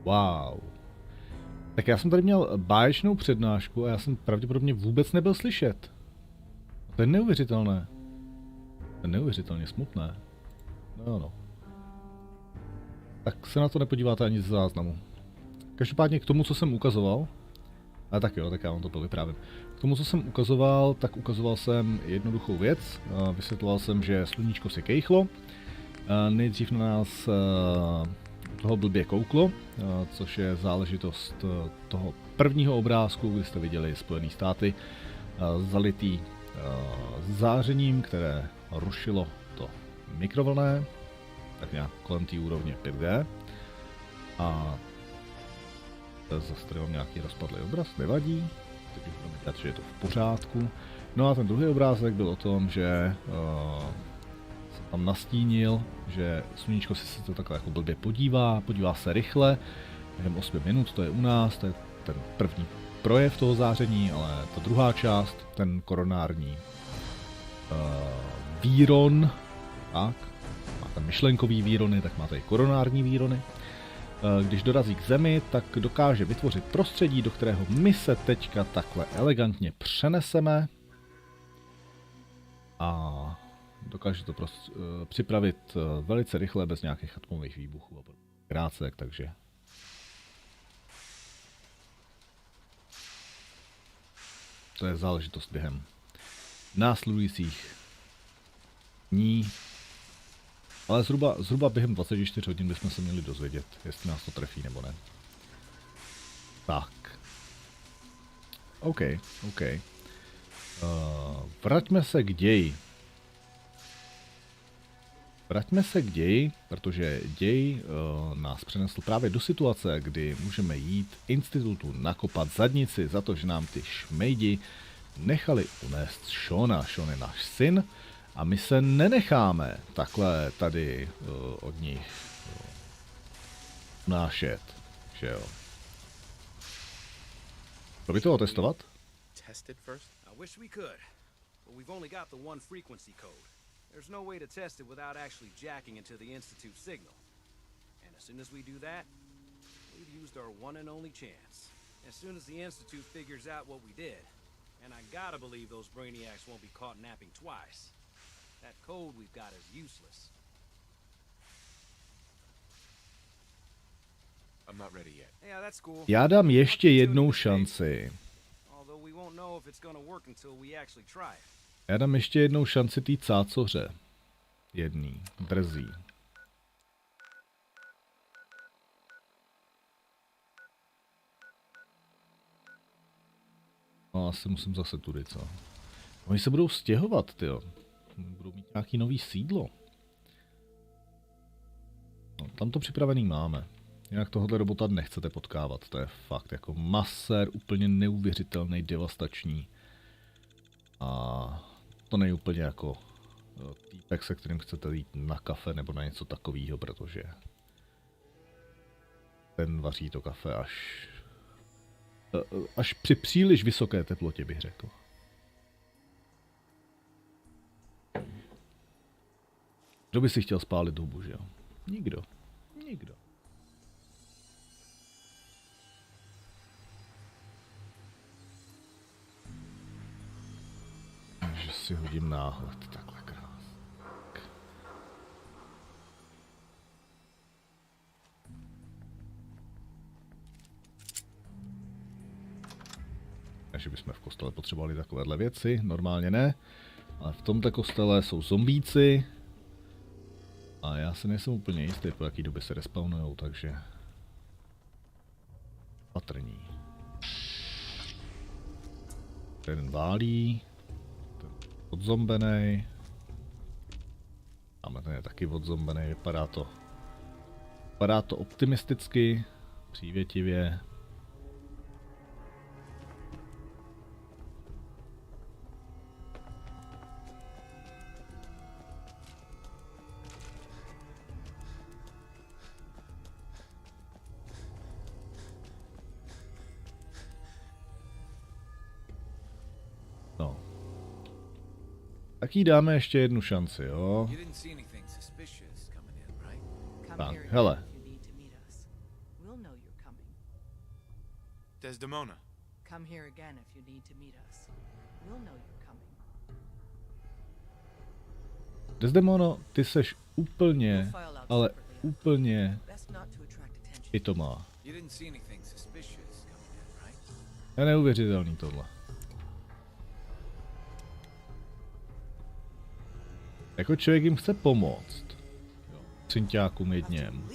Wow. Tak já jsem tady měl báječnou přednášku a já jsem pravděpodobně vůbec nebyl slyšet. To je neuvěřitelné. To je neuvěřitelně smutné. No, no. Tak se na to nepodíváte ani z záznamu. Každopádně k tomu, co jsem ukazoval, a tak jo, tak já vám to povyprávím. K tomu, co jsem ukazoval, tak ukazoval jsem jednoduchou věc. Vysvětloval jsem, že sluníčko si kejchlo. Nejdřív na nás toho blbě kouklo, což je záležitost toho prvního obrázku, kdy jste viděli Spojené státy zalitý zářením, které rušilo to mikrovlnné, tak nějak kolem té úrovně 5G. A zase tady mám nějaký rozpadlý obraz, nevadí, teď už budeme dělat, že je to v pořádku. No a ten druhý obrázek byl o tom, že jsem tam nastínil, že sluníčko si to takhle jako blbě podívá se rychle, během 8 minut, to je u nás, to je ten první projev toho záření, ale ta druhá část, ten koronární výron, tak, máte myšlenkový výrony, tak máte i koronární výrony. Když dorazí k Zemi, tak dokáže vytvořit prostředí, do kterého my se teďka takhle elegantně přeneseme a dokáže to připravit velice rychle, bez nějakých atomových výbuchů a krácek, takže to je záležitost během následujících dní, ale zhruba během 24 hodin bychom se měli dozvědět, jestli nás to trefí nebo ne. Tak. OK. Vraťme se k ději. Protože děj nás přenesl právě do situace, kdy můžeme jít institutu nakopat zadnici za to, že nám ty šmejdi nechali unést Shona. Sean je náš syn a my se nenecháme takhle tady od nich unášet, že jo. To by to otestovat? There's no way to test it without actually jacking into the Institute signal. And as soon as we do that, we've used our one and only chance. As soon as the Institute figures out what we did, and I gotta believe those brainiacs won't be caught napping twice, that code we've got is useless. I'm not ready yet. Yeah, that's cool. Já dám ještě jednou šanci. Although we won't know if it's gonna work until we actually try it. Já dám ještě jednou šanci té cácoře. Jedný. Drzí. No asi musím zase tudy, co? Oni se budou stěhovat, tyjo. Budou mít nějaký nový sídlo. No, tam to připravený máme. Jinak tohohle robota nechcete potkávat. To je fakt jako masér, úplně neuvěřitelný, devastační. A to není úplně jako týpek, se kterým chcete jít na kafe nebo na něco takového, protože ten vaří to kafe až při příliš vysoké teplotě, bych řekl. Kdo by si chtěl spálit hubu, že jo? Nikdo. Že si hodím náhled, takhle krásně. Takže bychom v kostele potřebovali takovéhle věci, normálně ne. Ale v tomto kostele jsou zombíci. A já se nejsem úplně jistý, po jaký době se respawnujou, takže patrní. Jeden válí. Odzombenej. Máme ten je taky odzombenej, vypadá to optimisticky, přívětivě. No. Tak jí dáme ještě jednu šanci, jo? Tak, hele. Desdemona. Come here again if you need to meet us. We'll know you're coming. Desdemono, ty seš úplně, We'll file out ale separately. úplně Best not to attract attention. pitomá. You didn't see anything suspicious coming in, right? Je neuvěřitelný tohle. Jako člověk jim chce pomoct. Cinťákům jedněm.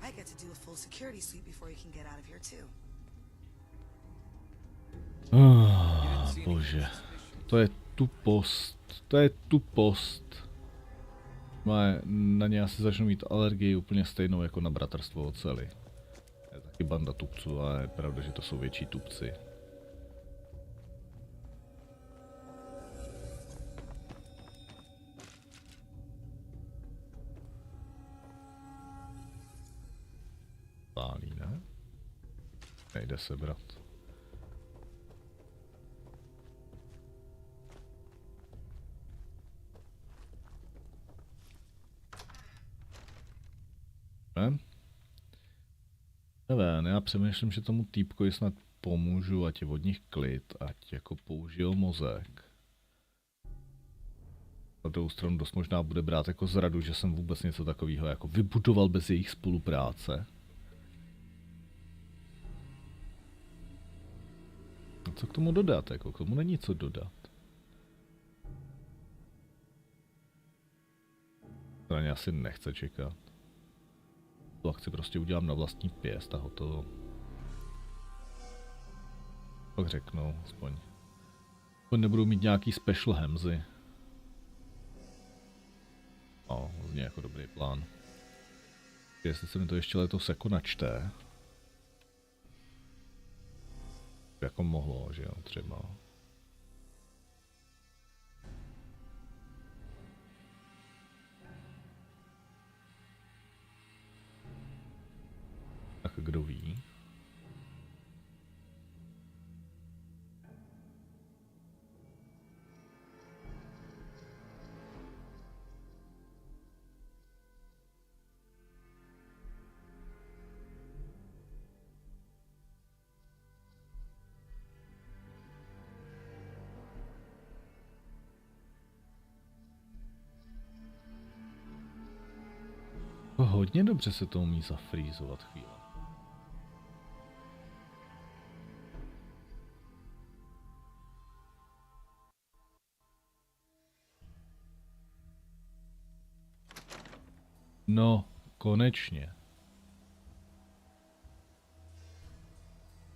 I get to do a full security sweep before you can get out of here too. Bože. To je tupost. To je tupost. Na ně asi začnu mít alergii úplně stejnou jako na bratrstvo oceli. Je taky banda tupců, ale je pravda, že to jsou větší tupci. Pálí, ne? Nejde se brat. Ne? Nevím, já přemýšlím, že tomu týpkovi snad pomůžu, ať je od nich klid, ať jako použil mozek. Na druhou stranu dost možná bude brát jako zradu, že jsem vůbec něco takového jako vybudoval bez jejich spolupráce. A co k tomu dodat, jako k tomu není co dodat. To na ně asi nechce čekat. Tu akci prostě udělám na vlastní pěst a hotovo. Pak řeknu, aspoň nebudu mít nějaký special hemzy. No, zní jako dobrý plán. Jestli se mi to ještě letos jako načte. Jako mohlo, že jo, třeba. Tak kdo ví? Hodně dobře se to umí zafrýzovat chvíli. No, konečně.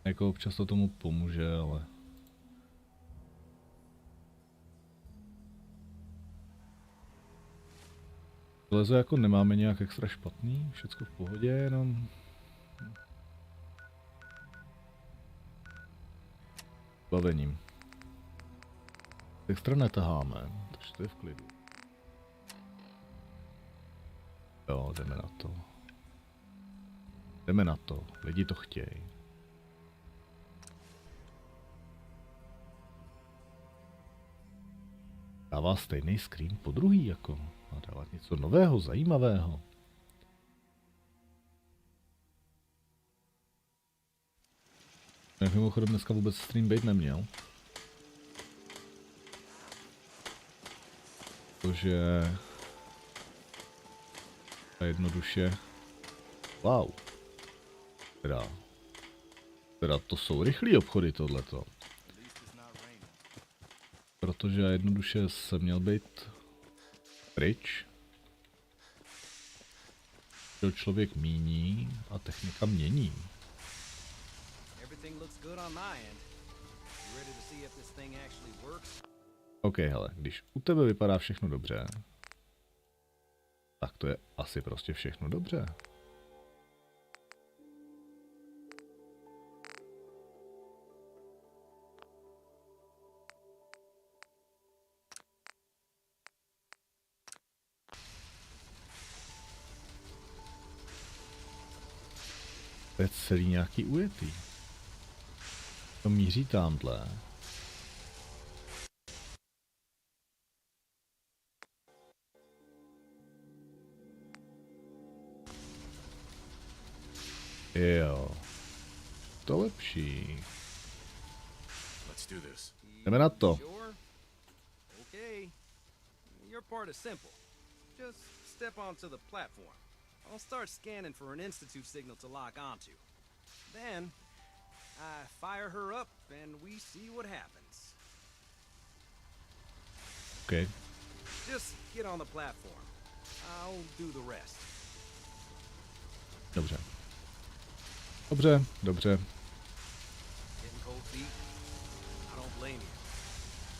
Jako občas to tomu pomůže, ale... Železo jako nemáme nějak extra špatný, všecko v pohodě, jenom... Bavením. Extra netaháme, takže to je v klidu. Jo, jdeme na to. Jdeme na to, lidi to chtějí. Dává stejný screen po druhý, jako. Má dávat něco nového, zajímavého. Jak mimochodem dneska vůbec stream být neměl. Protože... jednoduše... Wow. Teda to jsou rychlý obchody tohleto. Protože jednoduše jsem měl být pryč. Že člověk míní a technika mění. OK, hele, když u tebe vypadá všechno dobře, tak to je asi prostě všechno dobře. To je celý nějaký ujetý. To míří tamhle. Jo. to lepší. Let's do this. Jdeme na to. Sure? Okay. Your part is simple. Just step onto the platform. I'll start scanning for an Institute signal to lock onto. Then, I fire her up and we see what happens. OK. Just get on the platform. I'll do the rest. Dobře. Dobře, dobře. Getting cold feet? I don't blame you.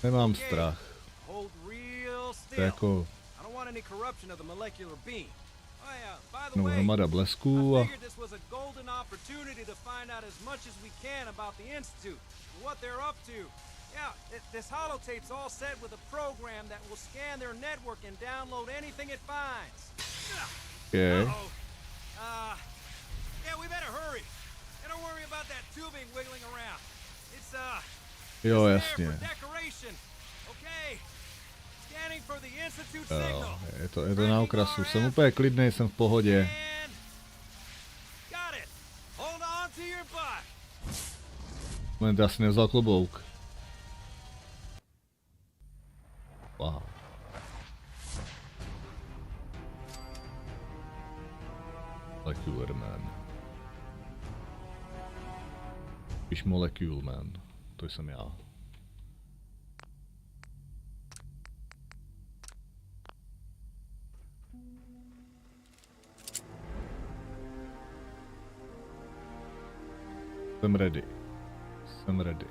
Nemám strach. Hold real To still. je jako I don't want any corruption of the molecular beam. Oh yeah, by the no, way, hromada blesků I a figured this was a golden opportunity to find out as much as we can about the Institute and what they're up to. Yeah, this holotape's all set with a program that will scan their network and download anything it finds. okay. Uh-oh. Yeah, we better hurry. And don't worry about that tubing wiggling around. It's, Jo, just there jasně. for decoration. Okay. Scanning for the Institute Jo, signal. je to na okrasu. Jsem úplně klidný, jsem v pohodě. And got it. Hold on to your butt. Moment, já si nevzal klobouk. Wow. Molecular Man. Spíš Molecule Man. To jsem já. Jsem ready. Jsem ready.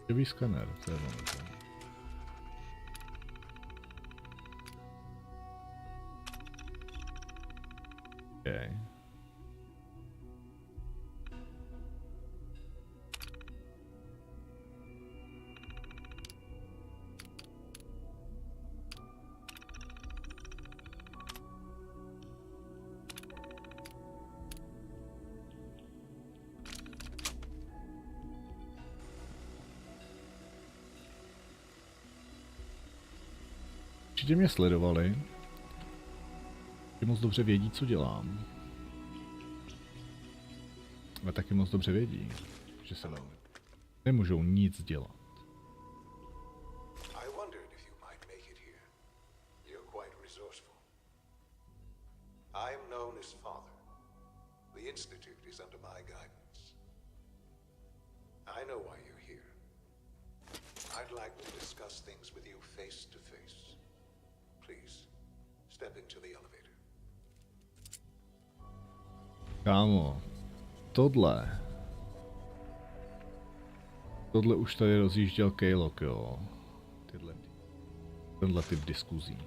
Živý skaner, to je ono. Okay. Určitě mě sledovali. Taky moc dobře vědí, co dělám. A taky moc dobře vědí, že se nemůžou nic dělat. I wondered if you might make it here. You're quite resourceful. I am known as Father. The Institute is under my guidance. I know why you're here. I'd like to discuss things with you face to face. Please, step into the elevator. Kámo, tohle už tady rozjížděl Kejlok, jo. Tenhle typ diskuzí.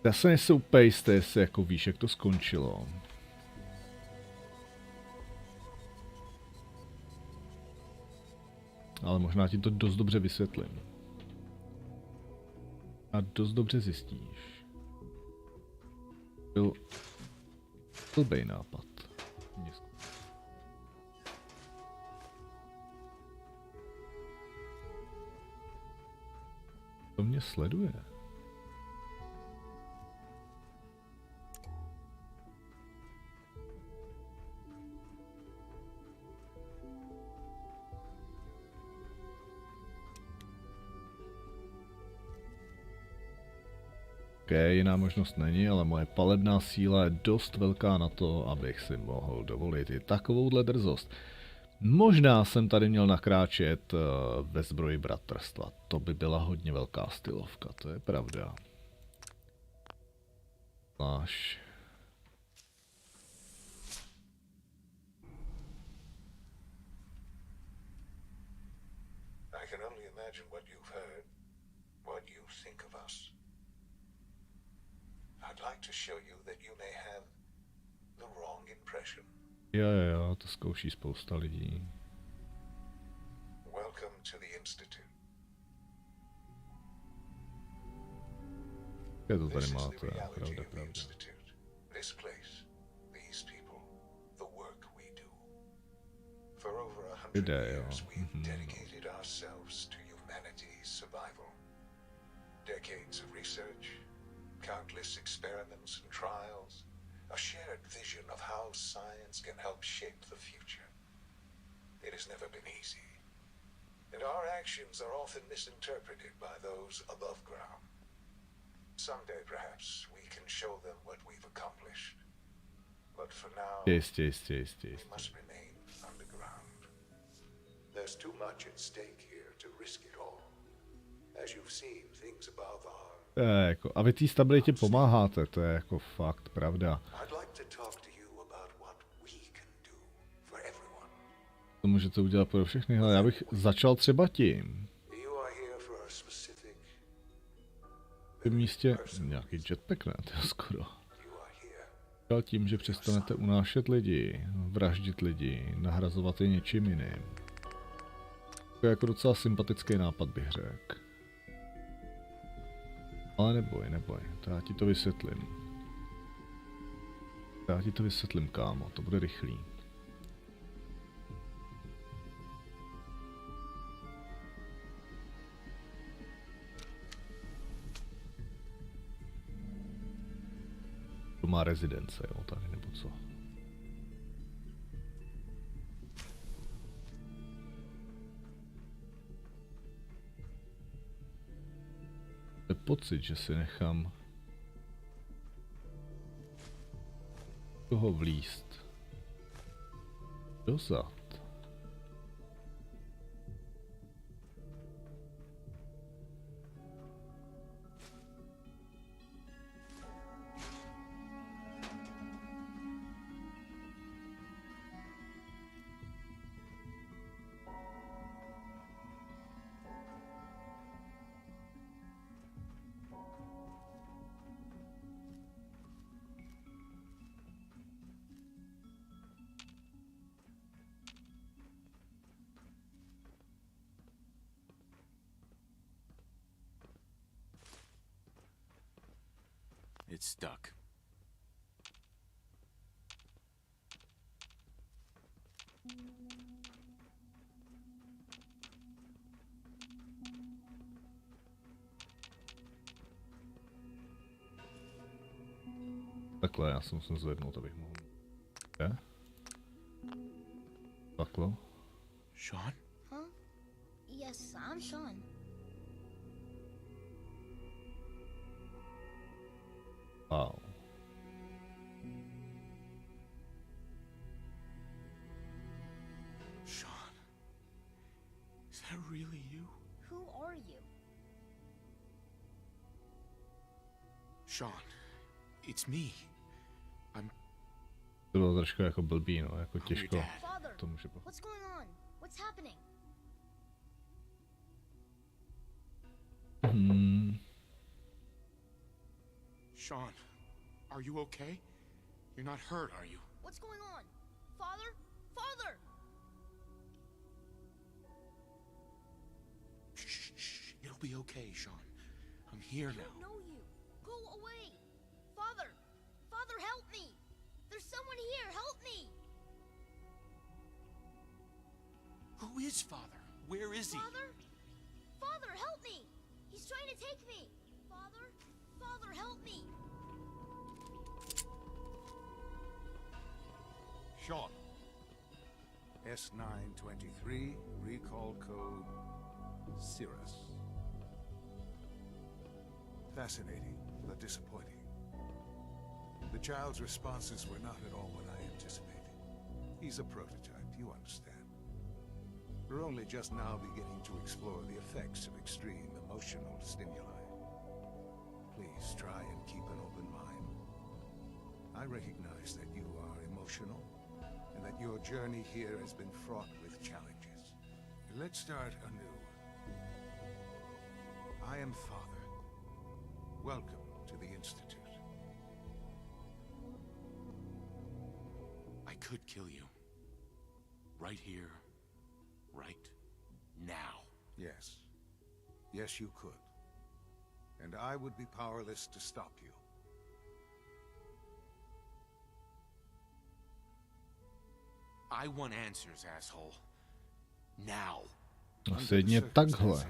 Já se nejsem úplně jistý, jestli jako víš, jak to skončilo. Ale možná ti to dost dobře vysvětlím. A dost dobře zjistíš. Byl blbej nápad. To mě sleduje. OK, jiná možnost není, ale moje palebná síla je dost velká na to, abych si mohl dovolit i takovouhle drzost. Možná jsem tady měl nakráčet ve zbroji bratrstva. To by byla hodně velká stylovka, to je pravda. Zvlášť. I can only imagine what you've heard, what you think of us. I'd like to show you that you may have the wrong impression. Jo, to zkouší spousta lidí. Welcome to the Institute. Je to tady This is máte, the reality pravda, of the pravda. Institute. This place, these people, the work we do. For over 100 Lidé, jo. years, we've dedicated ourselves to humanity's survival. Decades of research, countless experiments and trials, a shared vision of how science can help shape the future. It has never been easy, and our actions are often misinterpreted by those above ground. Someday, perhaps, we can show them what we've accomplished. But for now, Jistě. we must remain underground. There's too much at stake here to risk it all. As you've seen, things above are... Jako, a vy té stabilitě pomáháte, to je jako fakt pravda. I'd like to talk to you about what we can do for everyone. To můžete udělat pro všechny, ale já bych začal třeba tím. You are here for a specific... V tom místě nějaký jetpack, ne? To je skoro. You are here. Začal tím, že přestanete unášet lidi, vraždit lidi, nahrazovat je něčím jiným. To je jako docela sympatický nápad, bych řekl. Ale neboj, to já ti to vysvětlím. Kámo, to bude rychlý. To má rezidence, jo, tady nebo co? To je pocit, že si nechám toho vlíst dozad. It's stuck. Takhle, já se musím zvednout, abych mohl. Je? Takhle. Sean? Huh? Yes, I'm Sean. Wow. Sean? Is that really you? Who are you? Sean, it's me. To bylo trošku jako blbý, no, jako těžko. Father, To může what's going on? What's happening? Sean, are you okay? You're not hurt, are you? What's going on? Father? Father! Shh. It'll be okay, Sean. I'm here I now. don't know you. Go away. Father! Father, help me! There's someone here. Help me! Who is Father? Where is he? Father? Father, help me! He's trying to take me! Father? Father, help me! Sean. S923, recall code Cirrus. Fascinating, but disappointing. The child's responses were not at all what I anticipated. He's a prototype, you understand. We're only just now beginning to explore the effects of extreme emotional stimuli. Please try and keep an open mind. I recognize that you are emotional, and that your journey here has been fraught with challenges. Let's start anew. I am Father. Welcome to the Institute. I could kill you. Right here. Right now. Yes. Yes, you could. And I would be powerless to stop you. I want answers, asshole. Now. Asi jedně takhle.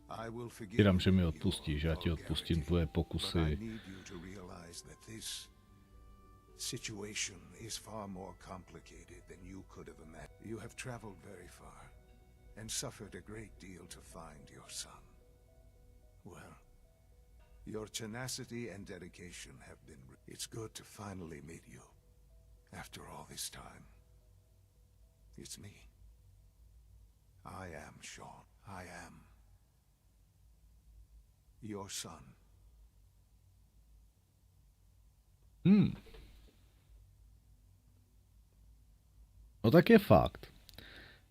I will forgive Jenom, že mi you, odpustíš, já ti vulgarity, odpustím tvoje but I pokusy. need you to realize that this situation is far more complicated than you could have imagined. You have traveled very far and suffered a great deal to find your son. Well, your tenacity and dedication have been... It's good to finally meet you. After all this time. It's me. I am Sean. I am your son. No tak je fakt,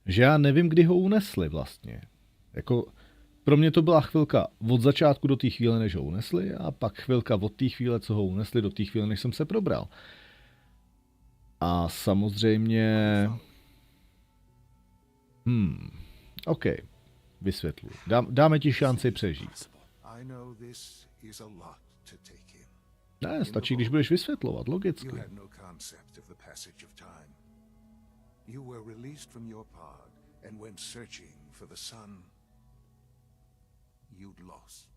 že já nevím, kdy ho unesli vlastně. Jako, pro mě to byla chvilka od začátku do té chvíle, než ho unesli, a pak chvilka od té chvíle, co ho unesli, do té chvíle, než jsem se probral. A samozřejmě... OK, vysvětluji. Dáme ti šanci přežít. I know this is a lot to take in. Ne, stačí, když budeš vysvětlovat, logicky. You had no concept of the passage of time. You were released from your pod and went searching for the sun you'd lost.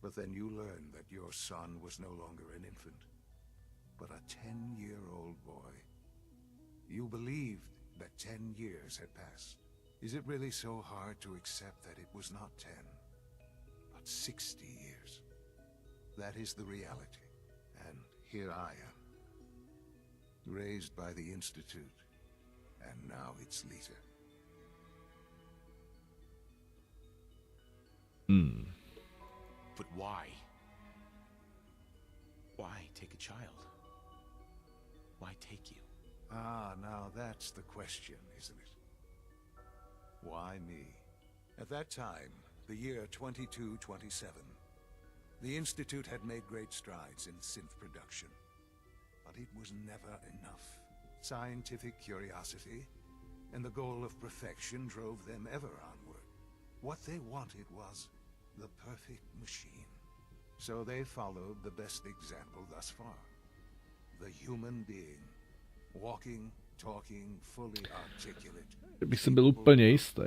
But then you learned that your son was no longer an infant, but a 10-year-old boy. You believed that 10 years had passed. Is it really so hard to accept that it was not 10, but 60 years? That is the reality. And here I am, raised by the Institute, and now its leader. But why? Why take a child? Why take you? Ah, now that's the question, isn't it? Why me? At that time, the year 2227, the Institute had made great strides in synth production. But it was never enough. Scientific curiosity and the goal of perfection drove them ever onward. What they wanted was the perfect machine. So they followed the best example thus far. The human being. Walking, talking, fully articulate. Kdybych si byl úplně jistý.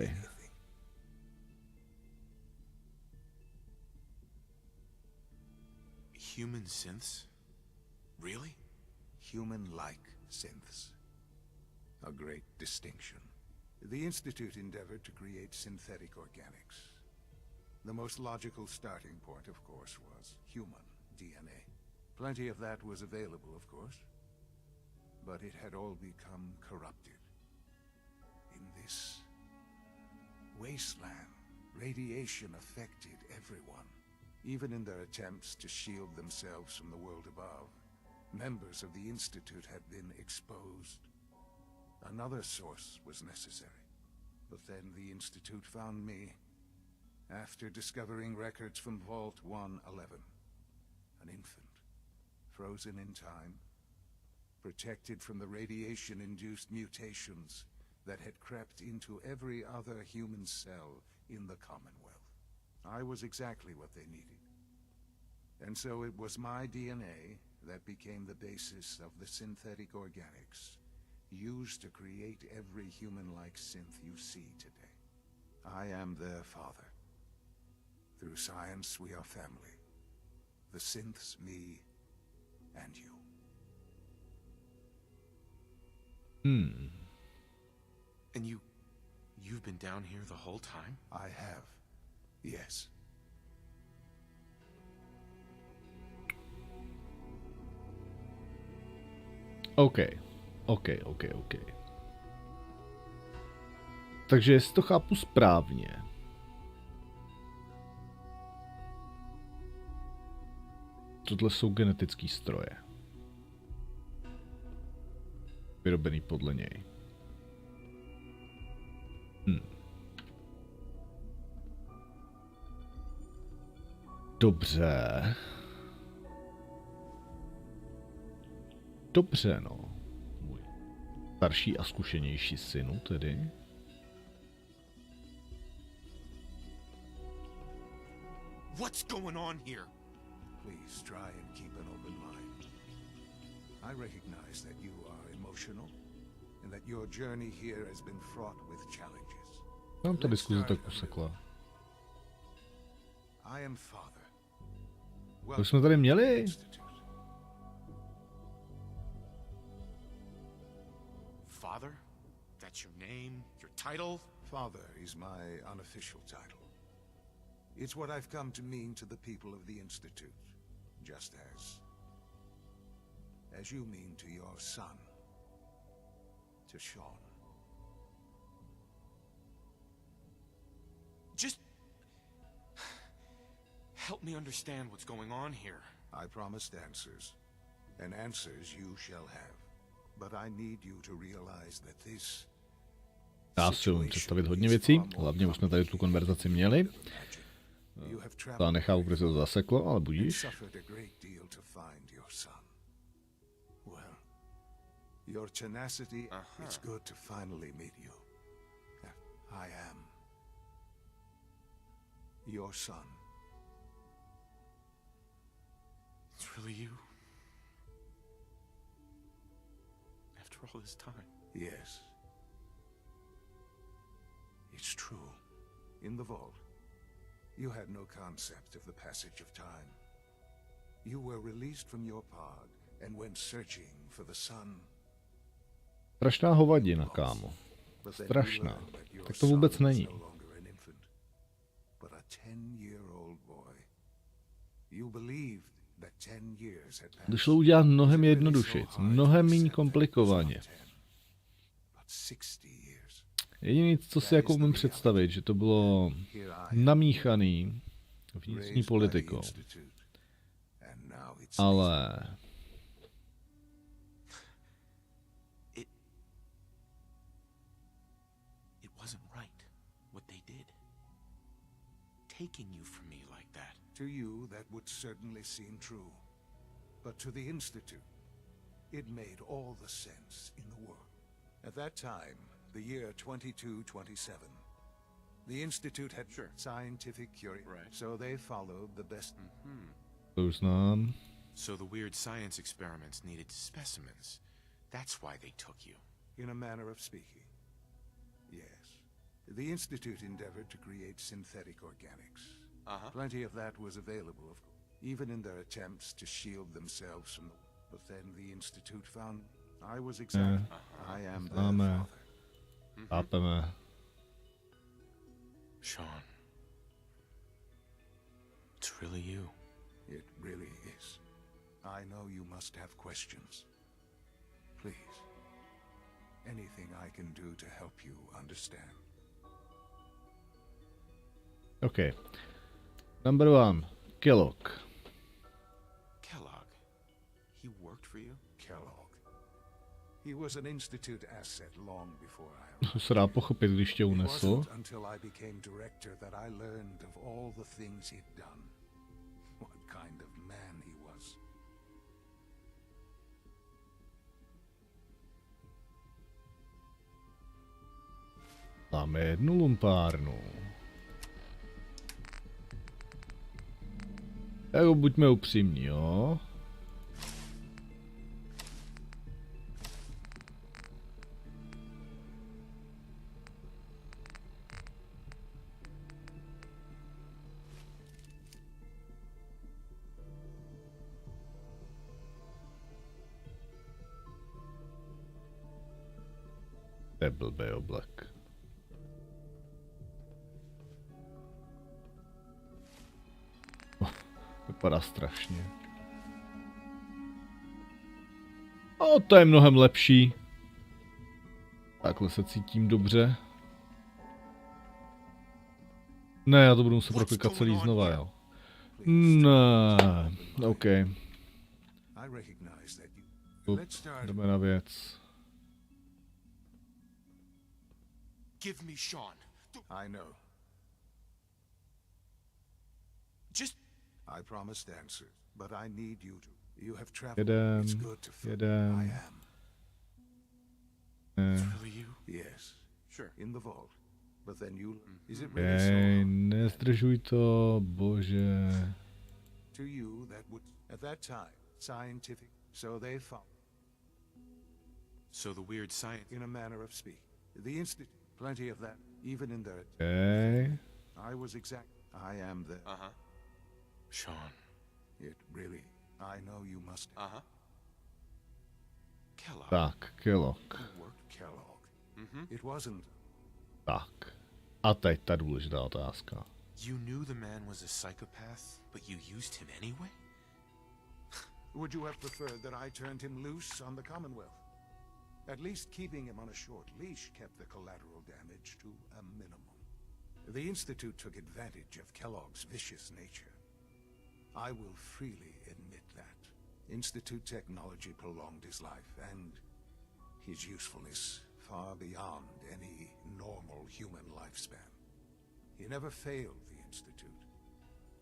Human synths? Really? Human-like synths. A great distinction. The Institute endeavored to create synthetic organics. The most logical starting point, of course, was human DNA. Plenty of that was available, of course. But it had all become corrupted. In this wasteland, radiation affected everyone. Even in their attempts to shield themselves from the world above, members of the Institute had been exposed. Another source was necessary. But then the Institute found me, after discovering records from Vault 111. An infant, frozen in time, protected from the radiation-induced mutations that had crept into every other human cell in the Commonwealth. I was exactly what they needed. And so it was my DNA that became the basis of the synthetic organics used to create every human-like synth you see today. I am their father. Through science, we are family. The synths, me, and you. And you've been down here the whole time? I have. Yes. OK. Takže jestli to chápu správně, tohle jsou genetický stroje. Vyrobený podle něj. Dobře. Dobře, no. Starší a zkušenější synu tedy. What's going on here? Please try and keep an open mind. I recognize that you are emotional, and that your journey here has been fraught with challenges. Tam ta diskuze tak usekla. I am Father. To jsme tady měli. Father? That's your name, your title? Father is my unofficial title. It's what I've come to mean to the people of the Institute, just as you mean to your son, to Sean. Just help me understand what's going on here. I promised answers, and answers you shall have. But I need you to realize that this Dá se umím představit hodně věcí, hlavně už jsme tady tu konverzaci měli. To nechápu, protože se to zaseklo, ale budíš. Your tenacity, it's good to finally meet you. I am your son. It's really you. After all this time. Yes. It's true. In the vault, you had no concept of the passage of time. You were released from your pod and went searching for the sun. Strašná hovadina, kámo. Strašná. Tak to vůbec není. To šlo udělat mnohem jednodušeji, mnohem méně komplikovaně. Jediné, co si jako umím představit, že to bylo namíchaný vnitřní politikou. Ale It wasn't right what they did. Taking you from me like that. To you, that would certainly seem true. But to the Institute, it made all the sense in the world. At that time, the year 2227, the Institute had scientific curiosity, so they followed the best. to už znám. So the weird science experiments needed specimens. That's why they took you. In a manner of speaking, yes. The Institute endeavored to create synthetic organics. Plenty of that was available, of course, even in their attempts to shield themselves from the... But then the Institute found I was exactly... I am their father. Chápeme. Sean. It's really you. It really is. I know you must have questions. Please. Anything I can do to help you understand. OK. Number 1. Kellogg. Kellogg. He worked for you? Kellogg. He was an Institute asset long before I To se dá pochopit, když tě It unesl. wasn't until I became director that I learned of all the things he'd done. What kind of man he was. Máme jednu lumpárnu. Jako buďme upřímní, jo? To je blbý oblek. Vypadá strašně. O, to je mnohem lepší. Takhle se cítím dobře. Ne, já to budu muset proklikat celý znova, jo. Ne, OK. Jdeme na věc. Give me Sean. I know. Just I promised answers, but I need you to. You have traveled. Jeden, It's good to feel jeden. I am. really you? Yes, Sure. in the vault. But then you... Is it really so? Nezdržuj to, bože. To you, that would... At that time, scientific. So they found... So the weird science... In a manner of speak. The Institute. Plenty of that. Even in their... I was exact. I am the... Uh-huh. Sean. It really... I know you must... Uh-huh. Kellogg. Tak, Kellogg. Who worked Kellogg. Mm-hmm. It wasn't... Tak. A teď ta důležitá otázka. You knew the man was a psychopath, but you used him anyway? Would you have preferred that I turned him loose on the Commonwealth? At least keeping him on a short leash kept the collateral damage to a minimum. The Institute took advantage of Kellogg's vicious nature. I will freely admit that. Institute technology prolonged his life, and his usefulness far beyond any normal human lifespan. He never failed the Institute,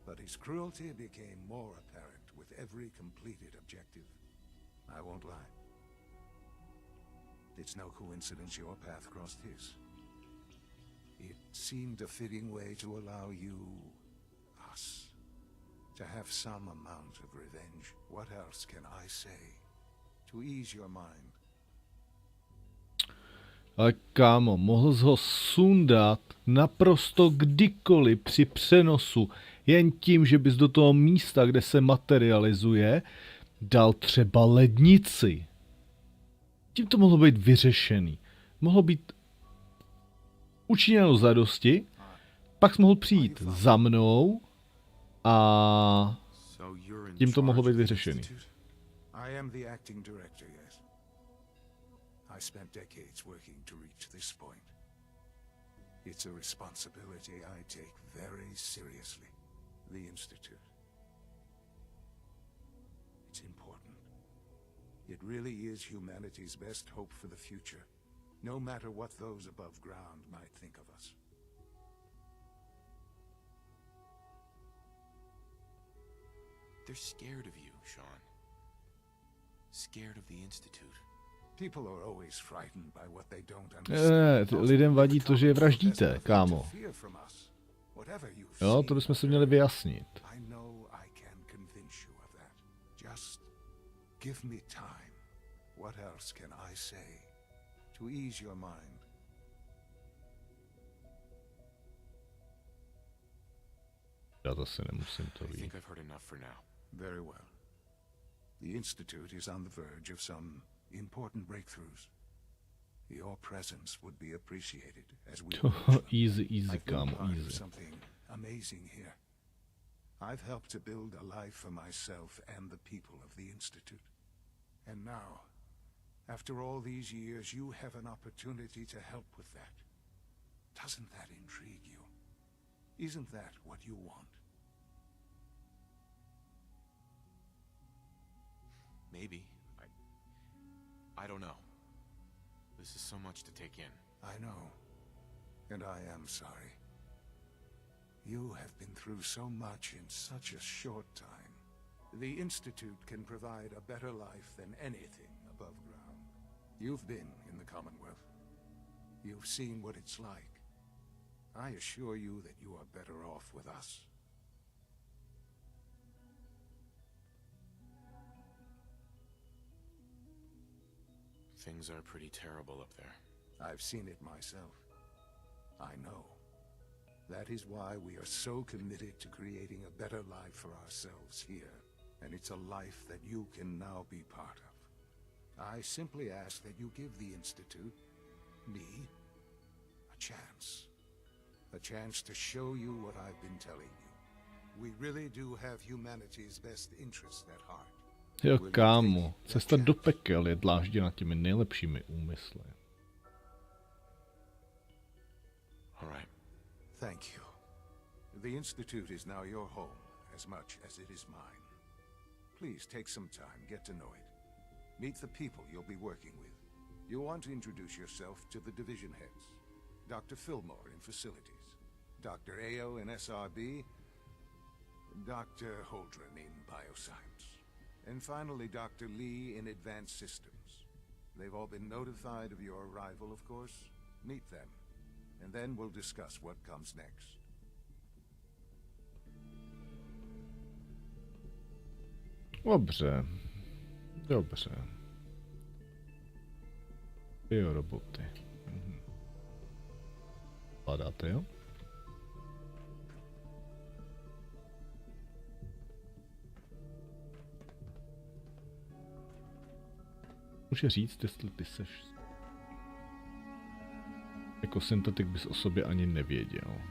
but his cruelty became more apparent with every completed objective. I won't lie. It's no coincidence your path crossed his. It seemed a fitting way to allow you, us, to have some amount of revenge. What else can I say? To ease your mind. Ale kámo, mohl jsi ho sundat naprosto kdykoliv při přenosu, jen tím, že bys do toho místa, kde se materializuje, dal třeba lednici. Tím to mohlo být vyřešený. Mohlo být učiněno zadosti, pak jsi mohl přijít za mnou a tím to mohlo být vyřešený. I am the acting director, yes. I spent decades working to reach this point. It's a responsibility I take very seriously. The Institute. It's important. It really is humanity's best hope for the future, no matter what those above ground might think of us. They're scared of you, Sean. Scared of the Institute. People are always frightened by what they don't understand. Lidem vadí to, že je vraždíte, kámo. Jo, to bychom si měli vyjasnit. I know I can convince you of that. Just give me time. What else can I say to ease your mind? Já zase nemusím to I think vidět. I've heard enough for now. Very well. The Institute is on the verge of some important breakthroughs. Your presence would be appreciated as we Easy, I've been kámo, part of easy. something amazing here. I've helped to build a life for myself and the people of the Institute. And now, after all these years, you have an opportunity to help with that. Doesn't that intrigue you? Isn't that what you want? Maybe. I don't know. This is so much to take in. I know. And I am sorry. You have been through so much in such a short time. The Institute can provide a better life than anything above ground. You've been in the Commonwealth. You've seen what it's like. I assure you that you are better off with us. Things are pretty terrible up there. I've seen it myself. I know. That is why we are so committed to creating a better life for ourselves here. And it's a life that you can now be part of. I simply ask that you give the Institute, me, a chance. A chance to show you what I've been telling you. We really do have humanity's best interest at heart. Jo, kámo, cesta do pekel je dlážděna těmi nejlepšími úmysly. All right. Thank you. The Institute is now your home, as much as it is mine. Please take some time, get to know it. Meet the people you'll be working with. You'll want to introduce yourself to the division heads. Dr. Fillmore in facilities, Dr. Ayo in SRB, Dr. Holdren in bioscience, and finally Dr. Lee in advanced systems. They've all been notified of your arrival, of course. Meet them, and then we'll discuss what comes next. Dobře. Dobře. Jo, roboty. Padáte, jo? Může říct, jestli ty seš... Jako syntetik bys o sobě ani nevěděl.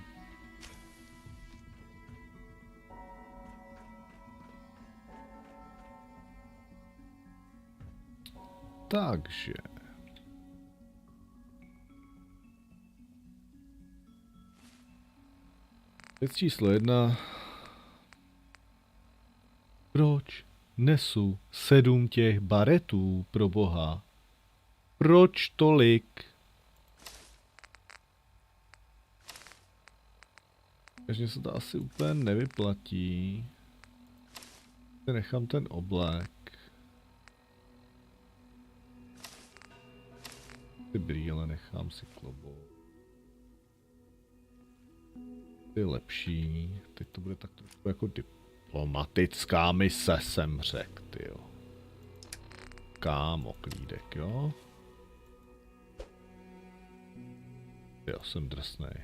Takže... Věc číslo 1. Proč nesu 7 těch baretů, pro boha? Proč tolik? Takže se to asi úplně nevyplatí. Nechám ten oblek. Ty brýle nechám si klobouk. Ty lepší. Teď to bude tak trošku jako diplomatická mise, jsem řekl, tyjo. Kámo, klídek, jo? Jo, jsem drsnej.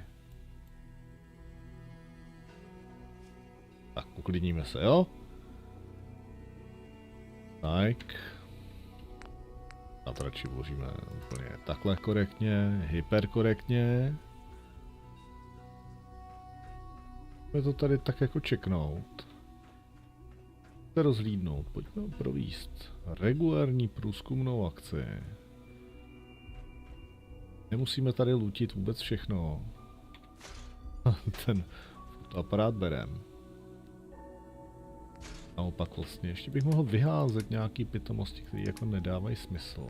Tak, uklidníme se, jo? Tak. A to radši vložíme úplně takhle korektně, hyperkorektně. Pojďme to tady tak jako čeknout. Pojďme rozhlídnout, pojďme províst regulární průzkumnou akci. Nemusíme tady lutit vůbec všechno. Ten fotoaparát berem. Naopak vlastně, ještě bych mohl vyházet nějaký pitomosti, které jako nedávají smysl.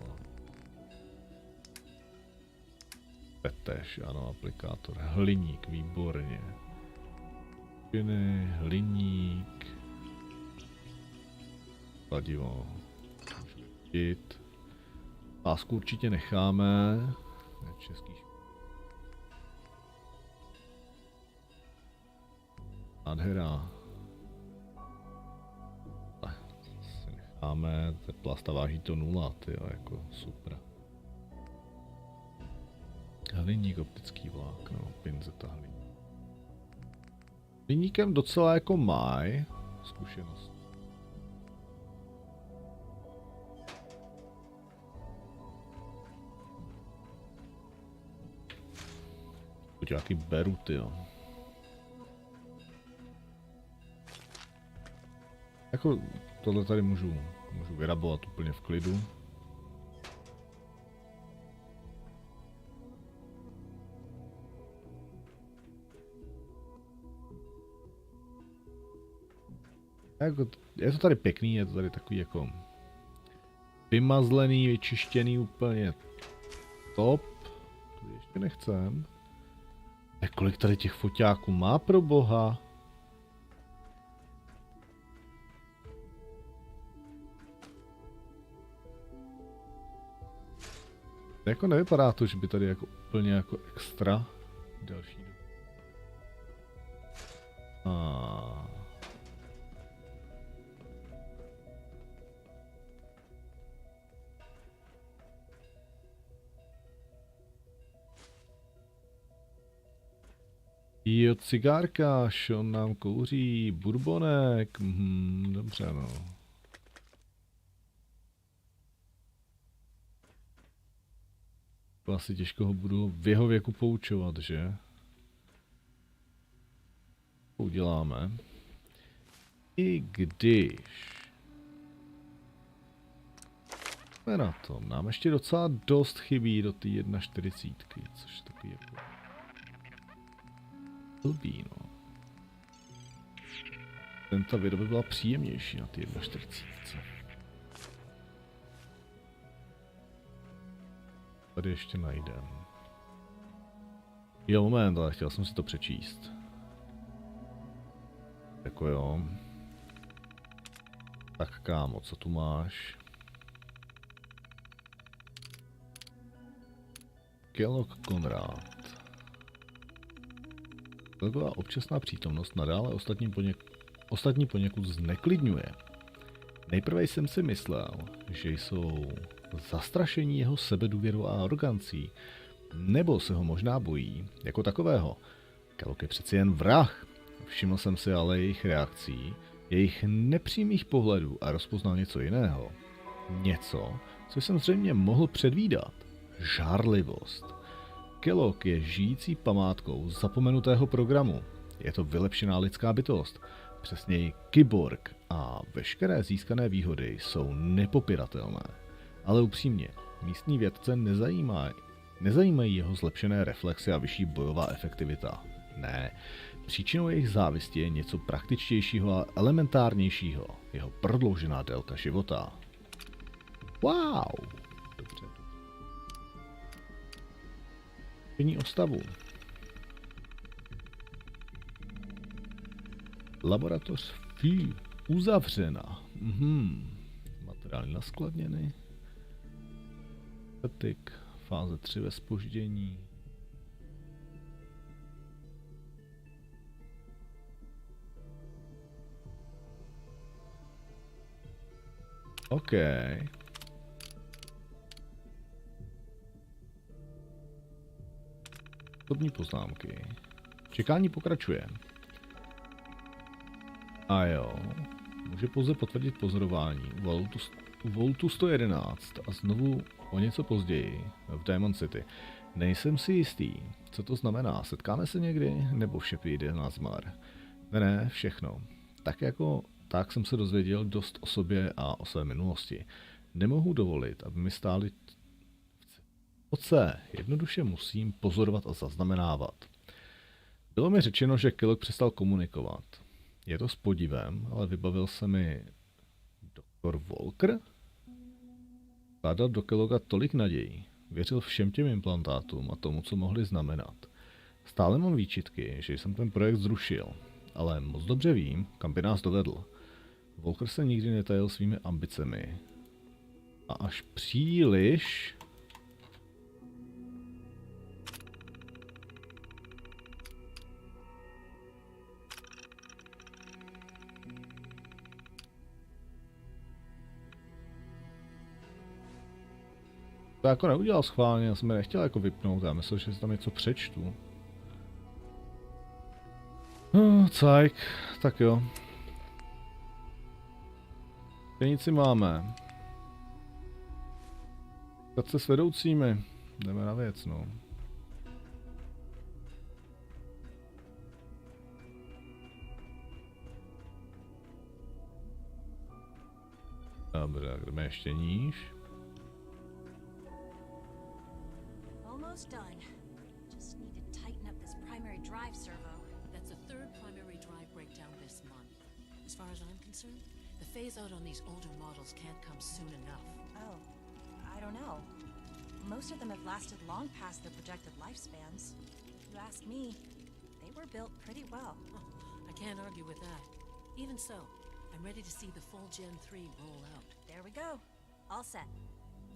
Peteš, ano, aplikátor. Hliník, výborně. Hliník. Kladivo. Pásku určitě necháme. Český. Nádhera. Máme, plasta váží to 0, tyjo, jako super. Hliník, optický vlákno, pinzeta hliník. Hliníkem docela jako máj zkušenost. Buď nějaký beru, tyjo. Jako tohle tady můžu vyrabovat úplně v klidu. Jako, je to tady pěkný, je to tady takový jako vymazlený, vyčištěný úplně top. To ještě nechcem. Kolik tady těch foťáků má, pro boha? Jako nevypadá to, že by tady jako úplně jako extra další. Jo, cigárka, Sean nám kouří, burbonek, dobře no. Asi těžko ho budu v jeho věku poučovat, že? Uděláme. I když... Jsme na tom, nám ještě docela dost chybí do té 1,40, což je takový jako... blbý, no. Ta věda by byla příjemnější na ty 1,40. Tady ještě najdem. Jo, moment, ale chtěl jsem si to přečíst. Jako jo. Tak kámo, co tu máš? Kellogg Konrad. Kelloggová občasná přítomnost nadále ostatní poněkud zneklidňuje. Nejprve jsem si myslel, že jsou zastrašení jeho sebedůvěrou a arogancí, nebo se ho možná bojí jako takového. Kellogg je přeci jen vrah. Všiml jsem si ale jejich reakcí, jejich nepřímých pohledů a rozpoznal něco jiného. Něco, co jsem zřejmě mohl předvídat. Žárlivost. Kellogg je žijící památkou zapomenutého programu. Je to vylepšená lidská bytost. Přesněji kyborg a veškeré získané výhody jsou nepopiratelné. Ale upřímně, místní vědce nezajímají jeho zlepšené reflexy a vyšší bojová efektivita. Ne, příčinou jejich závisti je něco praktičtějšího a elementárnějšího. Jeho prodloužená délka života. Wow! Dobře. O stavu. Laboratoř Phi uzavřena. Materiály naskladněny. Statik. Fáze 3 ve zpoždění. OK. Osobní poznámky. Čekání pokračuje. A jo. Může pouze potvrdit pozorování u Voltu 111 a znovu o něco později v Diamond City. Nejsem si jistý, co to znamená. Setkáme se někdy, nebo vše jde na zmar? Ne, všechno. Tak jsem se dozvěděl dost o sobě a o své minulosti. Nemohu dovolit, aby mi stáli oce. Jednoduše musím pozorovat a zaznamenávat. Bylo mi řečeno, že Kellogg přestal komunikovat. Je to s podivem, ale vybavil se mi doktor Walker? Vkládal do Kellogga tolik nadějí. Věřil všem těm implantátům a tomu, co mohli znamenat. Stále mám výčitky, že jsem ten projekt zrušil, ale moc dobře vím, kam by nás dovedl. Walker se nikdy netajil svými ambicemi. A až příliš... To jako neudělal schválně, já jsem je nechtěl jako vypnout, já myslel, že si tam něco přečtu. Cajk, tak jo. Peníci máme. Tak se s vedoucími. Jdeme na věc, no. Dobře, jdeme ještě níž. Almost done. Just need to tighten up this primary drive servo. That's a third primary drive breakdown this month. As far as I'm concerned, the phase out on these older models can't come soon enough. Oh, I don't know. Most of them have lasted long past their projected lifespans. If you ask me, they were built pretty well. I can't argue with that. Even so, I'm ready to see the full Gen 3 roll out. There we go. All set.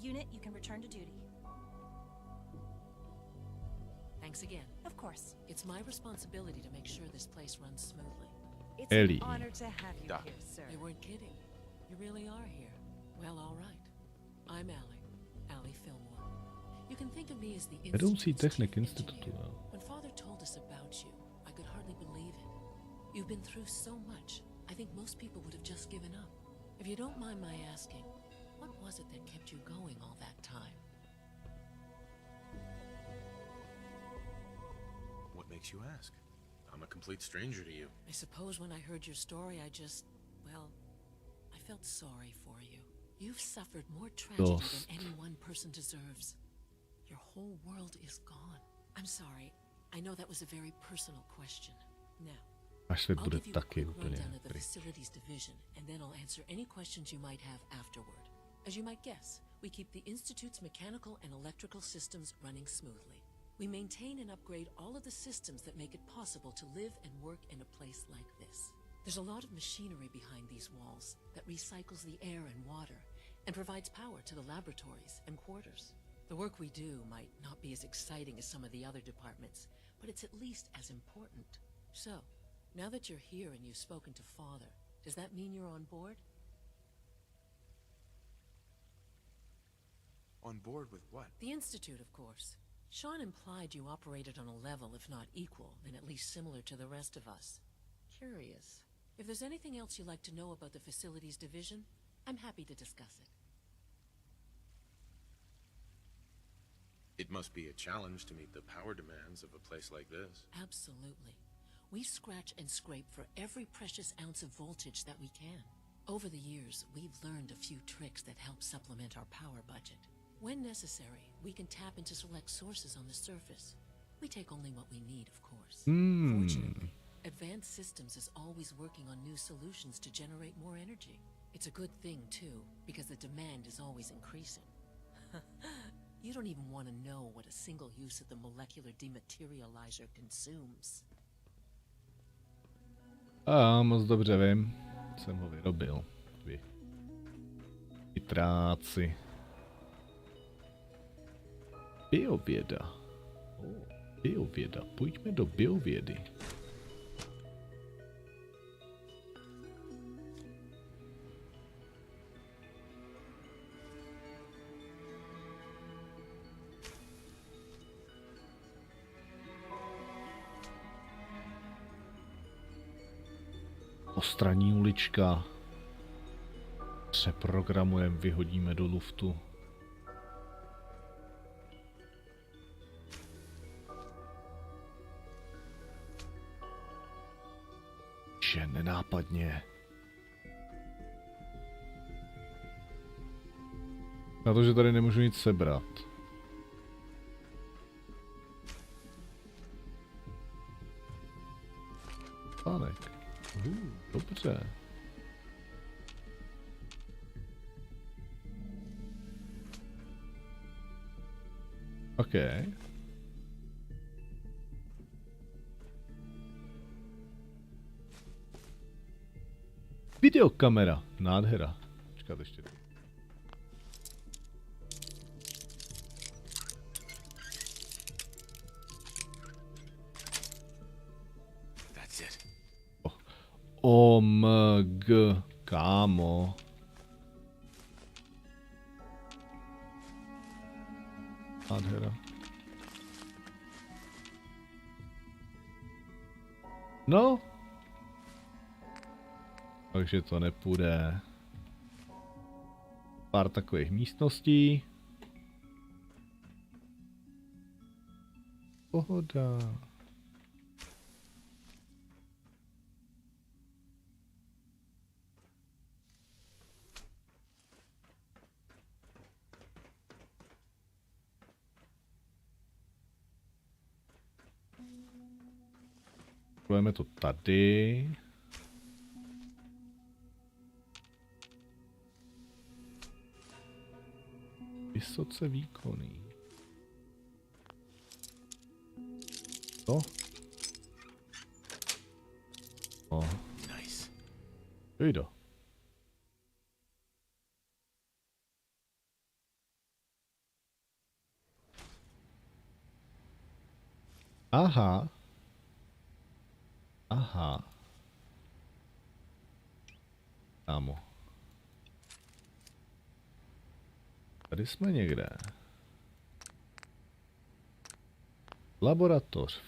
Unit, you can return to duty. Thanks again. Of course. It's my responsibility to make sure this place runs smoothly. It's Ellie. an honor to have you Doc. here, sir. They weren't kidding. You really are here. Well, all right. I'm Allie Fillmore. You can think of me as the Vedoucí Institute's technik chief institutu, engineer. jo. When Father told us about you, I could hardly believe it. You've been through so much. I think most people would have just given up. If you don't mind my asking, what was it that kept you going all that time? What makes you ask? I'm a complete stranger to you. I suppose when I heard your story, well, I felt sorry for you. You've suffered more tragedy Dost. than any one person deserves. Your whole world is gone. I'm sorry. I know that was a very personal question. Now, Až svět I'll bude give you a taky quick úplně rundown of the pryč. facilities division, and then I'll answer any questions you might have afterward. As you might guess, we keep the Institute's mechanical and electrical systems running smoothly. We maintain and upgrade all of the systems that make it possible to live and work in a place like this. There's a lot of machinery behind these walls that recycles the air and water and provides power to the laboratories and quarters. The work we do might not be as exciting as some of the other departments, but it's at least as important. So, now that you're here and you've spoken to Father, does that mean you're on board? On board with what? The Institute, of course. Sean implied you operated on a level, if not equal, then at least similar to the rest of us. Curious. If there's anything else you'd like to know about the Facilities Division, I'm happy to discuss it. It must be a challenge to meet the power demands of a place like this. Absolutely. We scratch and scrape for every precious ounce of voltage that we can. Over the years, we've learned a few tricks that help supplement our power budget. When necessary, we can tap into select sources on the surface. We take only what we need, of course. Fortunately, Advanced Systems is always working on new solutions to generate more energy. It's a good thing, too, because the demand is always increasing. You don't even want to know what a single use of the molecular dematerializer consumes. Moc dobře vím. Jsem ho vyrobil. Vy. Chytráci. Biověda. Biověda. Pojďme do biovědy. Postranní ulička. Přeprogramujeme, vyhodíme do luftu. Že nenápadně. Na to, že tady nemůžu nic sebrat. Pánek. Dobře. OK. Videokamera. Nádhera. Počkat ještě. That's it. OMG, kámo. Nádhera. No. Takže to nepůjde. Pár takových místností. Pohoda. Budeme to tady. Vysoce výkonný. Co? O. Nice. Jojdo. Aha. Aha. Kámo. Tady jsme někde. Laboratoř.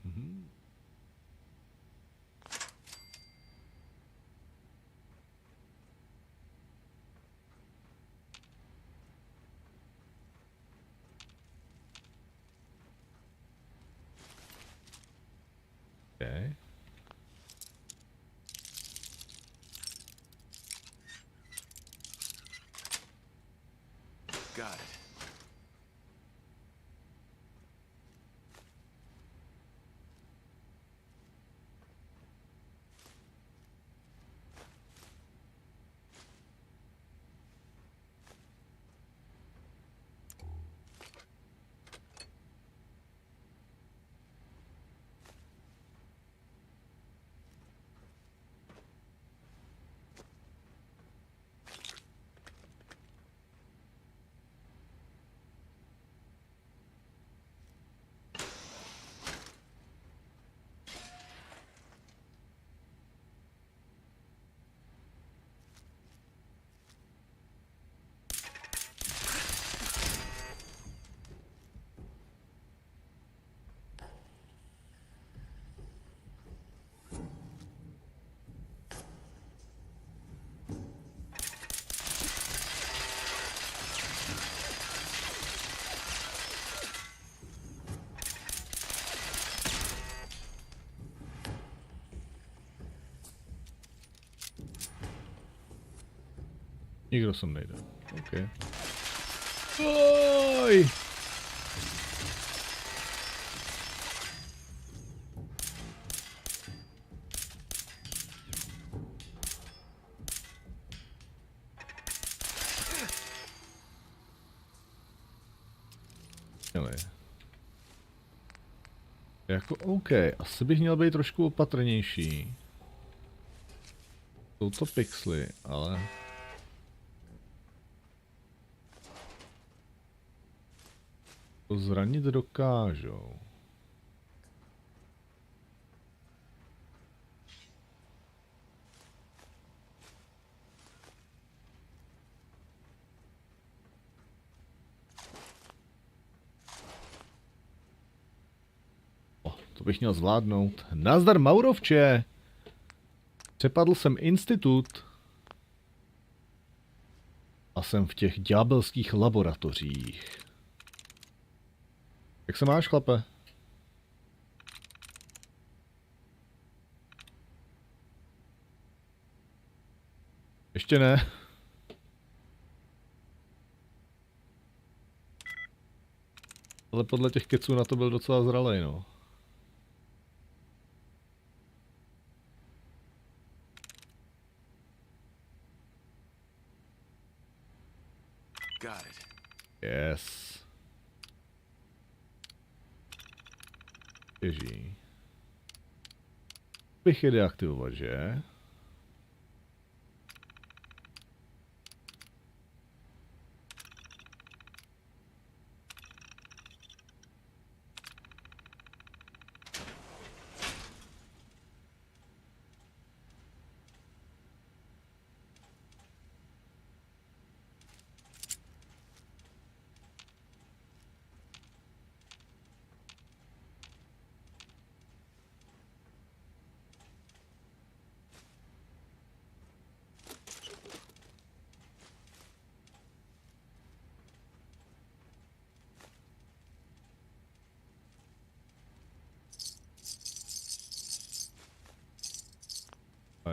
Mhm. Okay. Got it. Nikdo sem nejde. OK. Oj! Jako OK, asi bych měl být trošku opatrnější. Jsou to pixely, ale... To zranit dokážou. To bych měl zvládnout. Nazdar Maurovče! Přepadl jsem institut. A jsem v těch ďábelských laboratořích. Jak se máš, chlape? Ještě ne. Ale podle těch keců na to byl docela zralej, no. Got it. Yes. Běží. Bych je deaktivovat, že?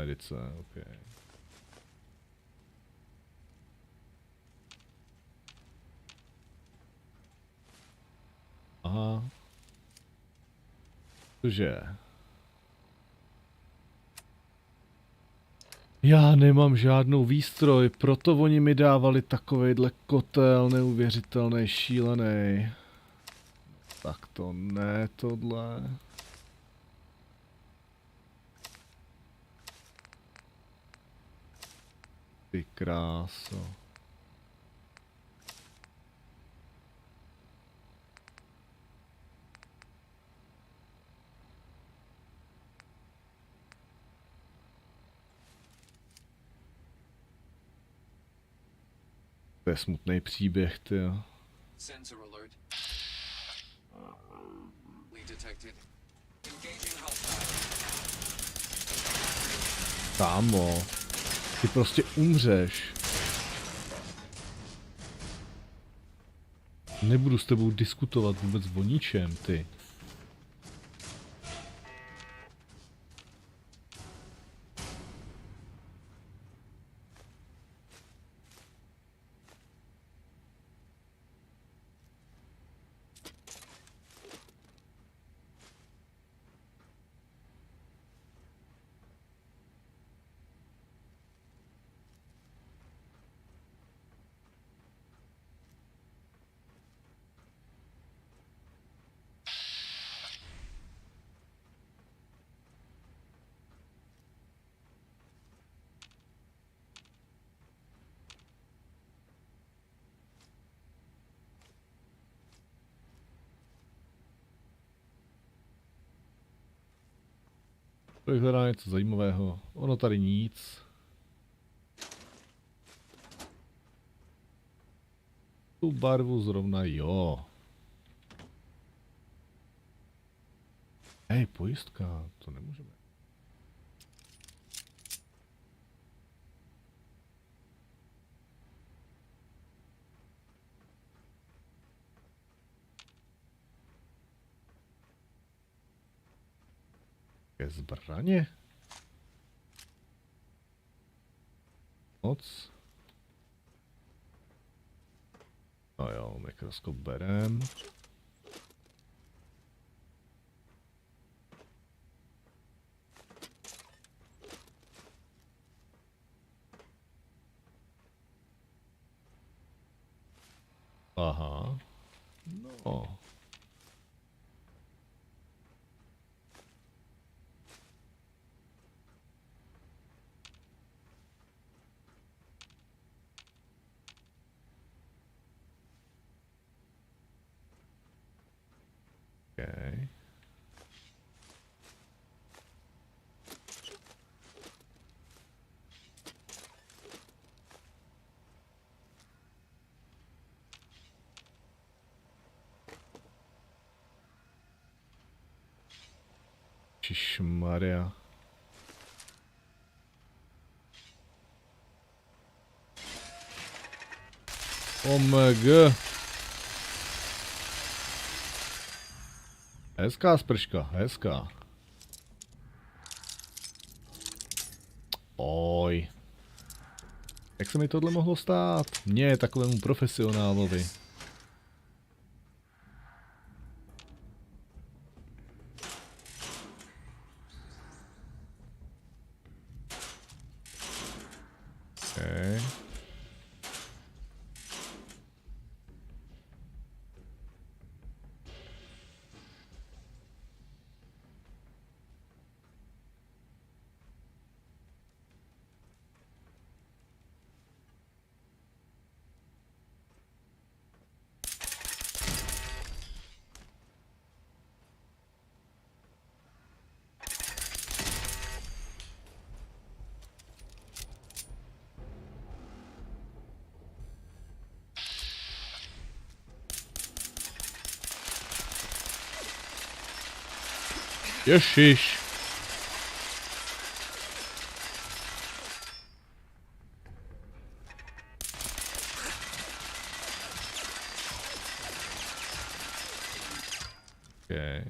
Edice, ok. Aha. Cože? Já nemám žádnou výstroj, proto oni mi dávali takovejhle kotel neuvěřitelný, šílený. Tak to ne, tohle. Ty kráso. To je smutný příběh, tyjo. Sensor alert. Lead detected. Engaging hostile. Kámo, ty prostě umřeš. Nebudu s tebou diskutovat vůbec o ničem, ty. Bych hledal něco zajímavého. Ono tady nic. Tu barvu zrovna jo. Hej, pojistka, to nemůžeme. Je zbraně? Moc. No jo, mikroskop berem. Aha. No. Okay. Ježišmarja. OMG. Hezká sprška, hezká. Oj. Jak se mi tohle mohlo stát? Mně, takovému profesionálovi. Okay. Ježiš. Okay.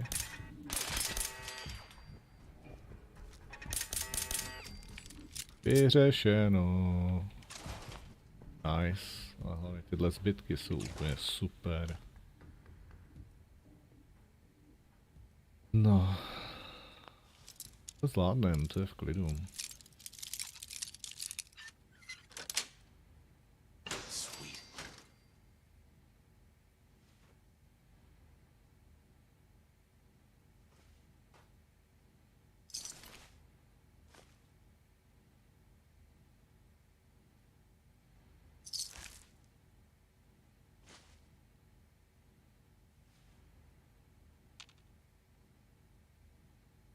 Vyřešeno. Nice. A hlavně tyhle zbytky jsou úplně super. No. To zvládnem, to je v klidu.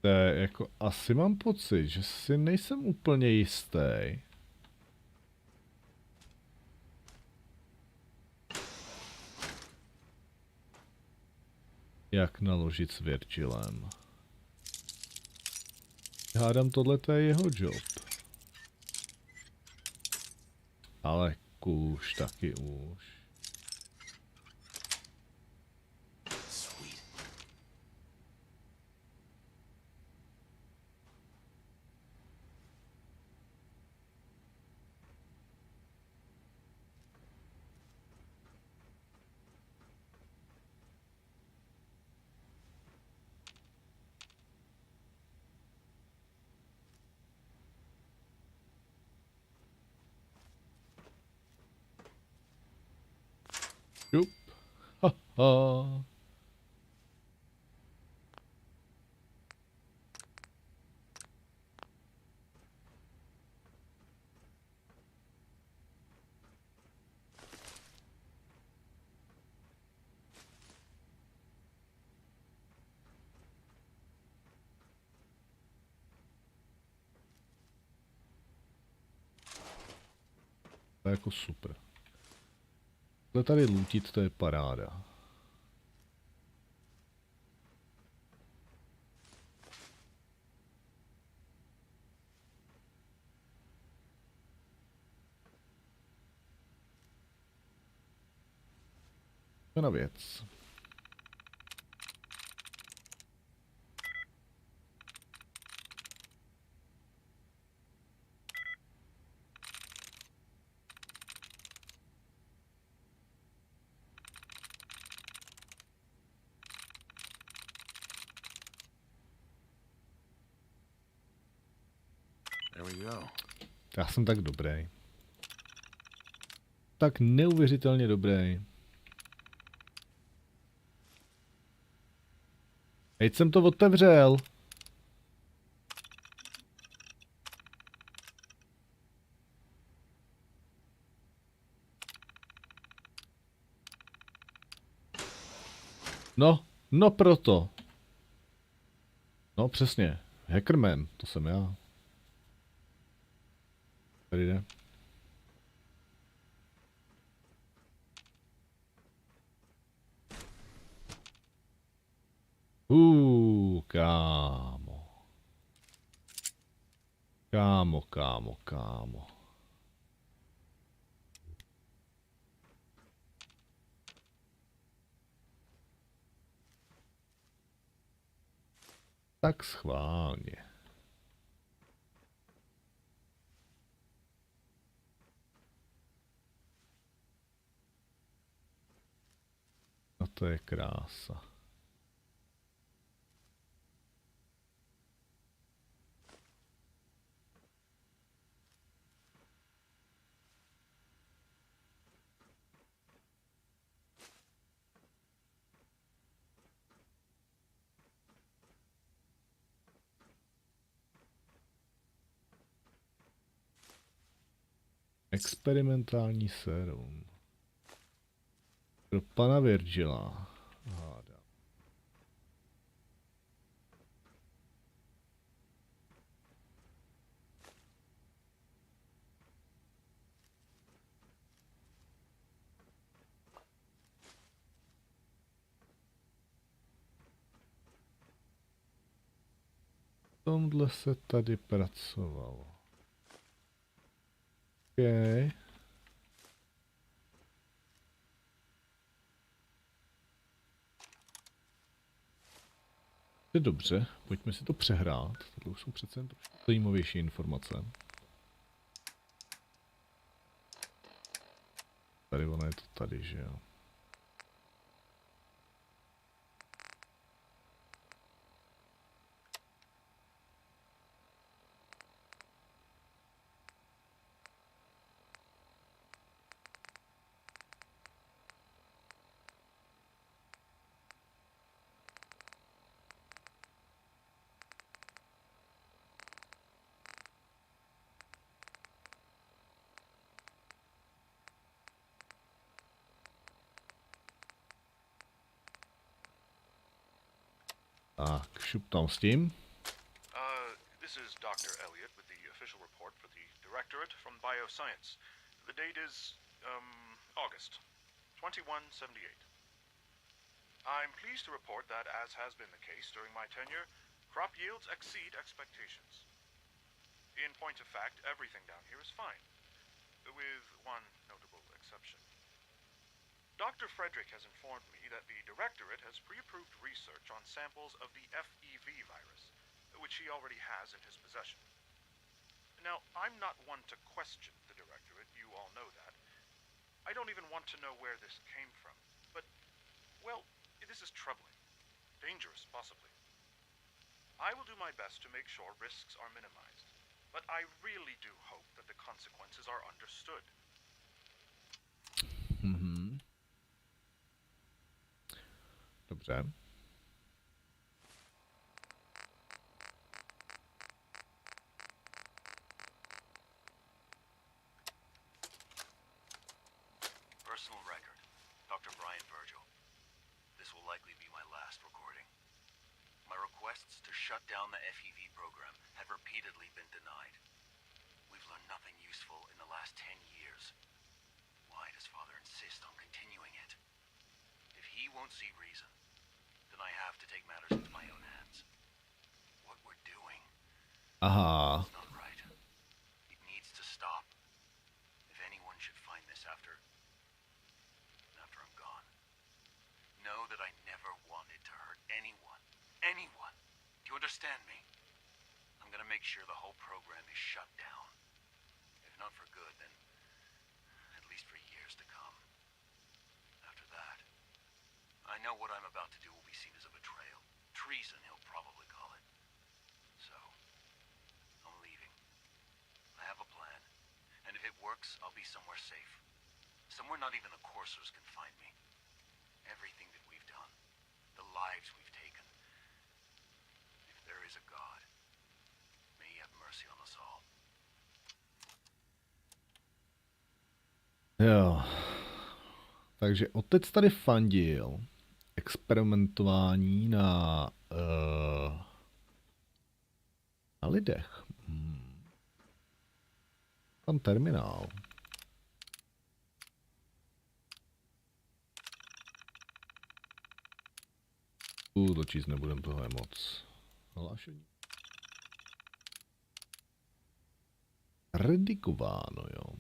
To je jako, asi mám pocit, že si nejsem úplně jistý. Jak naložit s Virgilem. Hádám, tohle to je jeho job. Ale kůž, taky už. Šup. Haha. To je jako super. Tohle tady lootit, to je paráda. To je na věc. go. Já jsem tak dobrý. Tak neuvěřitelně dobrý. Teď jsem to otevřel. No proto. No přesně. Hackerman, to jsem já. Tady jde. Kámo. Kámo. Tak schválně. No to je krása. Experimentální sérum. Pro pana Virgila. Háda. V tomhle se tady pracovalo. Okay. Dobře, pojďme si to přehrát. Tohle už jsou přece jen trošku zajímavější informace. Tady ono je to tady, že jo. Tak, šup tam s tím. This is Dr. Elliot with the official report for the Directorate from Bioscience. The date is, August 2178. I'm pleased to report that, as has been the case during my tenure, crop yields exceed expectations. In point of fact, everything down here is fine, with one notable exception. Dr. Frederick has informed me that the Directorate has pre-approved research on samples of the FEV virus, which he already has in his possession. Now, I'm not one to question the Directorate, you all know that. I don't even want to know where this came from, but, well, this is troubling. Dangerous, possibly. I will do my best to make sure risks are minimized, but I really do hope that the consequences are understood. Dobře. Personal record. Dr. Brian Virgil. This will likely be my last recording. My requests to shut down the FEV program have repeatedly been denied. We've learned nothing useful in the last 10 years. Why does Father insist on continuing it? If he won't see reason, then I have to take matters into my own hands. What we're doing Aha. is not right. It needs to stop. If anyone should find this after I'm gone, know that I never wanted to hurt anyone. Anyone. Do you understand me? I'm gonna make sure the whole program is shut down. If not for good, then at least for years to come. After that, I know what I'm about to do will be seen as a betrayal. Treason, he'll probably call it. So, I'm leaving. works, I'll be somewhere safe. Somewhere not even the coursers can find me. Everything that we've done, the lives we've taken. If there is a God, may he have mercy on us all. Jo. Takže otec tady fandil experimentování na lidech. Tam terminál. To číst nebudem, toho je moc. Hlášení. Redikováno, jo.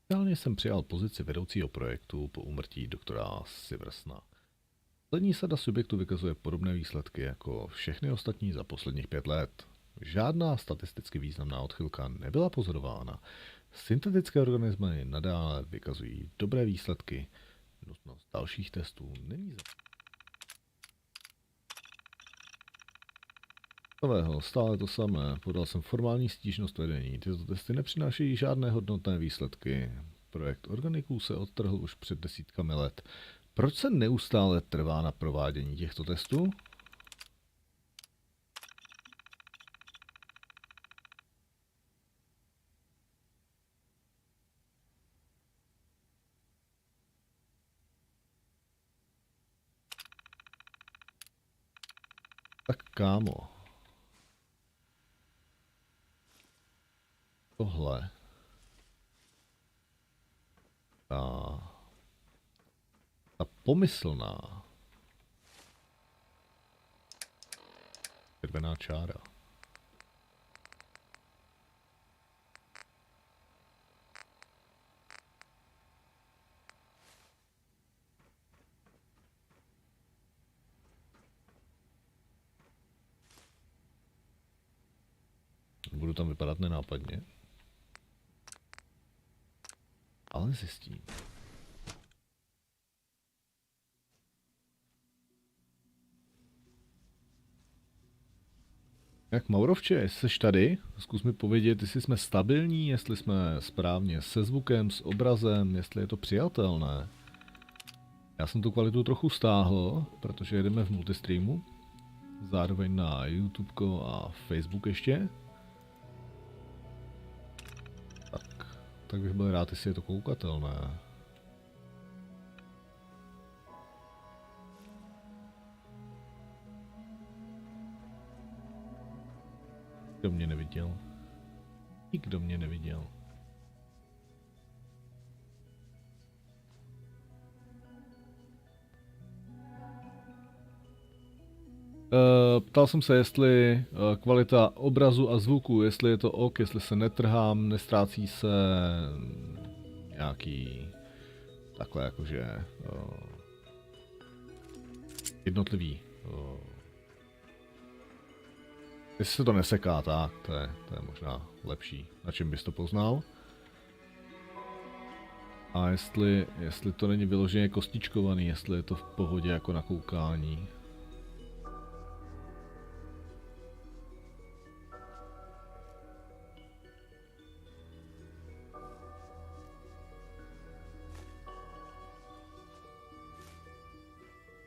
Finálně jsem přijal pozici vedoucího projektu po úmrtí doktora Siversna. Poslední sada subjektu vykazuje podobné výsledky jako všechny ostatní za posledních 5 let. Žádná statisticky významná odchylka nebyla pozorována. Syntetické organismy nadále vykazují dobré výsledky. Nutnost dalších testů není nového, stále to samé. Podal jsem formální stížnost vedení. Tyto testy nepřinášejí žádné hodnotné výsledky. Projekt organiků se odtrhl už před desítkami let. Proč se neustále trvá na provádění těchto testů? Tak kámo. Tohle. Ta pomyslná červená čára. Budu tam vypadat nenápadně. Ale zjistím. Jak Maurovče, jestli jsi tady, zkus mi povědět, jestli jsme stabilní, jestli jsme správně se zvukem, s obrazem, jestli je to přijatelné. Já jsem tu kvalitu trochu stáhl, protože jedeme v multistreamu. Zároveň na YouTube a Facebook ještě. Tak bych byl rád, jestli je to koukatelné. Nikdo mě neviděl. Nikdo mě neviděl. Ptal jsem se, jestli kvalita obrazu a zvuku, jestli je to ok, jestli se netrhám, nestrácí se nějaký takhle jakože jednotlivý. Jestli se to neseká, tak to je možná lepší, na čem bys to poznal. A jestli to není vyloženě kostičkovaný, jestli je to v pohodě jako na koukání.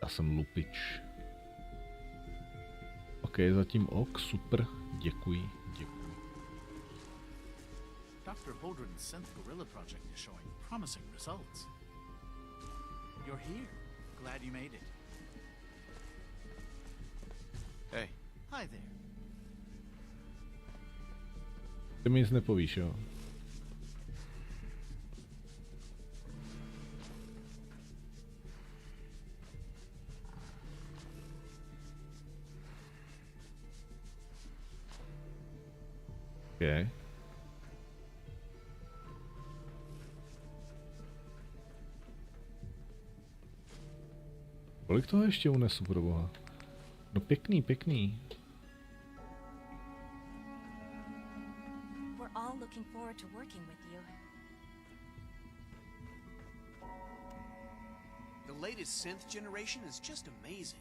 Já jsem lupič. OK, zatím ok, super, děkuji. Dr. Holdren's synth gorilla project is showing promising results. You're here. Glad you made it. Hey. Hi there. Ty mi nic nepovíš, jo? Okay. Kolik toho ještě unesu, pro boha? No pěkný. We're all looking forward to working with you. The latest synth generation is just amazing.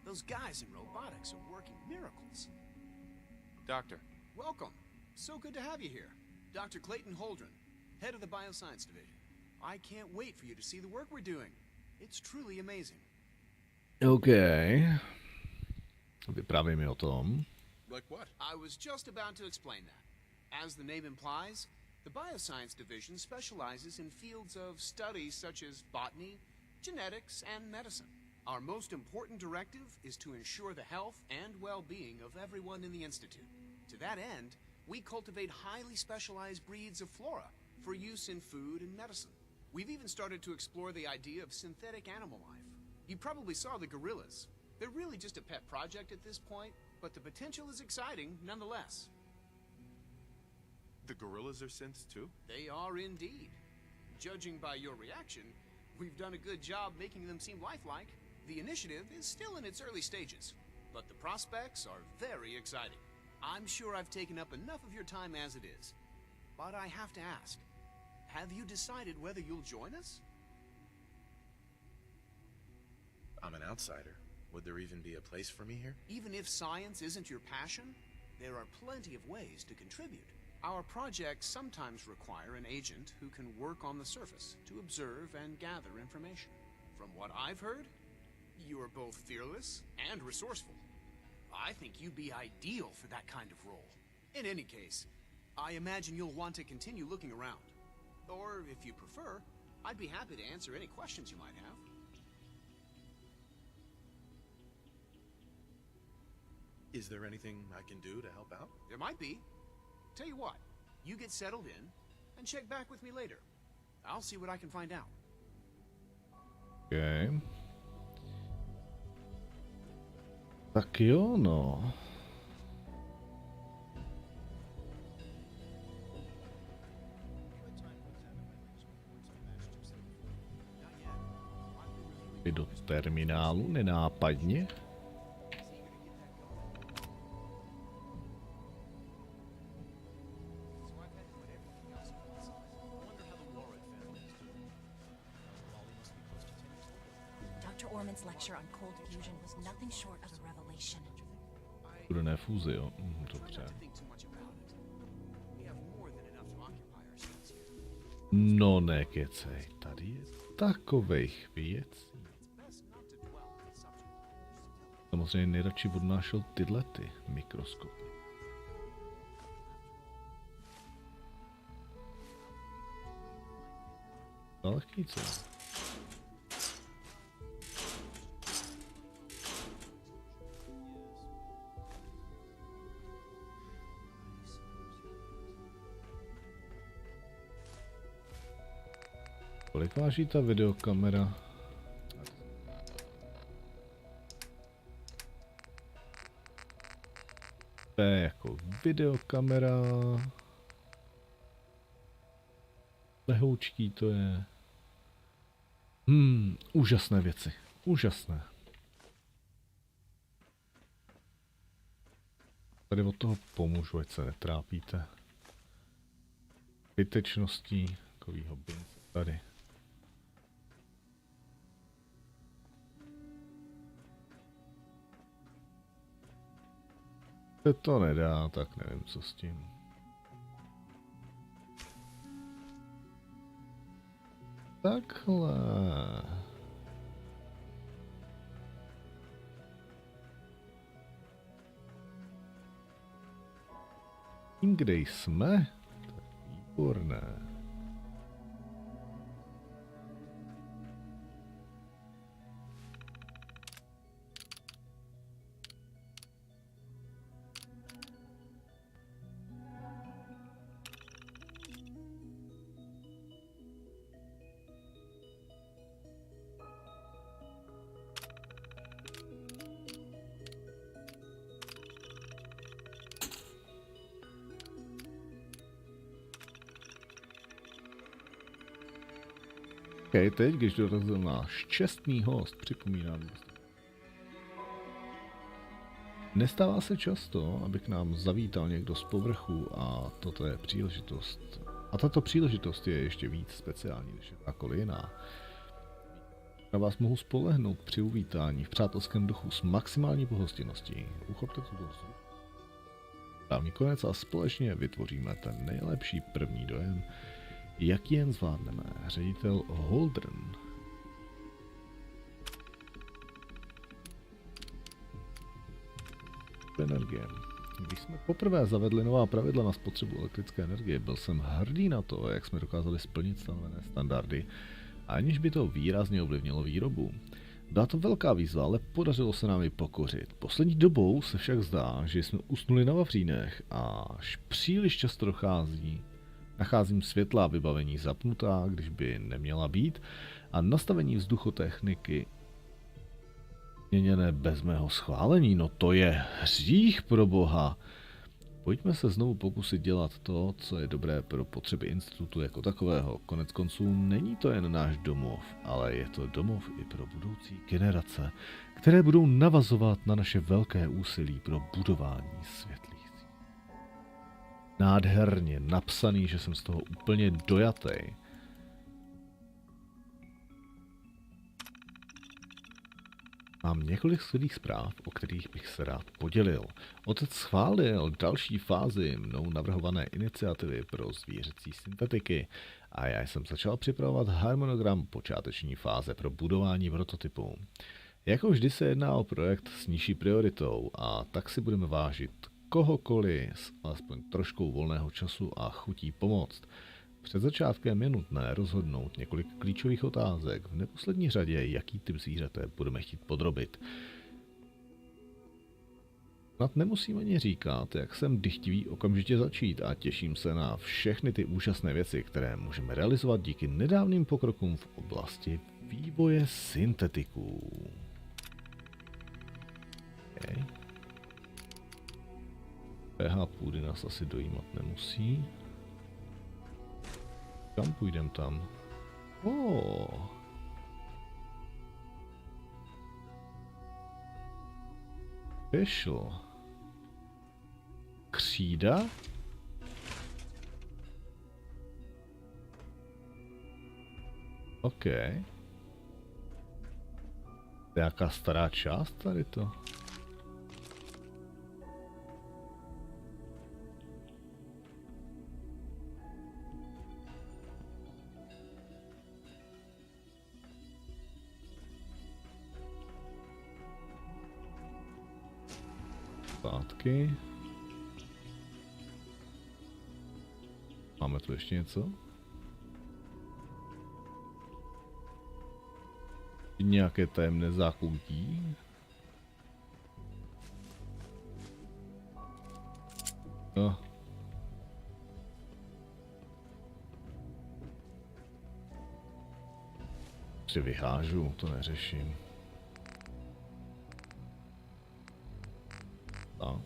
Those guys in robotics are working miracles. Doctor. Welcome. So good to have you here. Dr. Clayton Holdren, head of the Bioscience Division. I can't wait for you to see the work we're doing. It's truly amazing. OK. Vyprávěj mi o tom. Like what? I was just about to explain that. As the name implies, the Bioscience Division specializes in fields of study such as botany, genetics, and medicine. Our most important directive is to ensure the health and well-being of everyone in the Institute. To that end, we cultivate highly specialized breeds of flora for use in food and medicine. We've even started to explore the idea of synthetic animal life. You probably saw the gorillas. They're really just a pet project at this point, but the potential is exciting nonetheless. The gorillas are synths too? They are indeed. Judging by your reaction, we've done a good job making them seem lifelike. The initiative is still in its early stages, but the prospects are very exciting. I'm sure I've taken up enough of your time as it is, but I have to ask, have you decided whether you'll join us? I'm an outsider. Would there even be a place for me here? Even if science isn't your passion, there are plenty of ways to contribute. Our projects sometimes require an agent who can work on the surface to observe and gather information. From what I've heard, you are both fearless and resourceful. I think you'd be ideal for that kind of role. In any case, I imagine you'll want to continue looking around. Or, if you prefer, I'd be happy to answer any questions you might have. Is there anything I can do to help out? There might be. Tell you what, you get settled in and check back with me later. I'll see what I can find out. OK. Tak jo, no. Jdi do terminálu nenápadně. Orman's lecture on cold fusion was nothing short of a revelation. Studené fúze, jo. Dobře. No nekecej, tady je takovejch věcí. Samozřejmě nejradši odnášel tyhle ty mikroskopy. No lehký co? Kolik váží ta videokamera? To je jako videokamera. Lehoučký to je. Úžasné věci. Úžasné. Tady od toho pomůžu, ať se netrápíte. Zbytečností takovýho bince tady. Se to nedá, tak nevím, co s tím. Takhle. Tím, kde jsme, tak výborné. OK, teď, když dorazil náš čestný host, připomínám. Nestává se často, aby k nám zavítal někdo z povrchu a toto je příležitost. A tato příležitost je ještě víc speciální než jakákoliv jiná. Na vás mohu spolehnout při uvítání v přátelském duchu s maximální pohostinností. Uchopte tuto správný konec a společně vytvoříme ten nejlepší první dojem, jaký jen zvládneme. Ředitel Holdren. Energie. Když jsme poprvé zavedli nová pravidla na spotřebu elektrické energie, byl jsem hrdý na to, jak jsme dokázali splnit stanovené standardy, aniž by to výrazně ovlivnilo výrobu. Byla to velká výzva, ale podařilo se nám ji pokořit. Poslední dobou se však zdá, že jsme usnuli na vavřínech a až příliš často nacházím světla a vybavení zapnutá, když by neměla být, a nastavení vzduchotechniky měněné bez mého schválení. No to je hřích, pro boha. Pojďme se znovu pokusit dělat to, co je dobré pro potřeby institutu jako takového. Konec konců není to jen náš domov, ale je to domov i pro budoucí generace, které budou navazovat na naše velké úsilí pro budování světlých. Nádherně napsaný, že jsem z toho úplně dojatý. Mám několik skvělých zpráv, o kterých bych se rád podělil. Otec schválil další fázi mnou navrhované iniciativy pro zvířecí syntetiky a já jsem začal připravovat harmonogram počáteční fáze pro budování prototypu. Jako vždy se jedná o projekt s nižší prioritou a tak si budeme vážit kohokoliv s alespoň troškou volného času a chutí pomoct. Před začátkem je nutné rozhodnout několik klíčových otázek, v neposlední řadě, jaký typ zvířete budeme chtít podrobit. Snad nemusím ani říkat, jak jsem dychtivý okamžitě začít a těším se na všechny ty úžasné věci, které můžeme realizovat díky nedávným pokrokům v oblasti vývoje syntetiků. Okay. pH půdy nás asi dojímat nemusí. Kam půjdem tam? Special. Křída? OK. To je nějaká stará část tady to. Zpátky. Máme tu ještě něco? Nějaké tajemné zákoutí? No. Prostě vyhážu, to neřeším. Tak.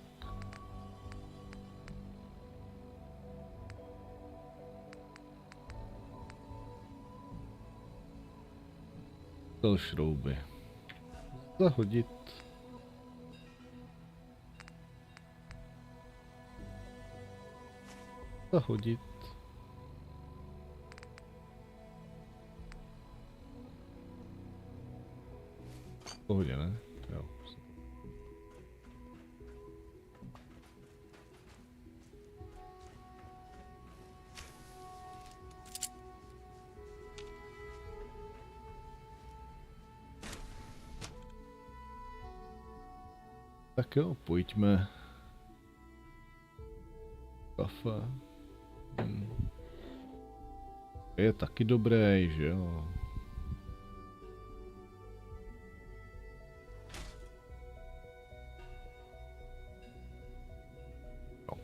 Dal šrouby. Zahodit. Zahodit. V pohodě, ne? Jo. Tak jo, pojďme. Kafe. Je taky dobrý, že jo. No.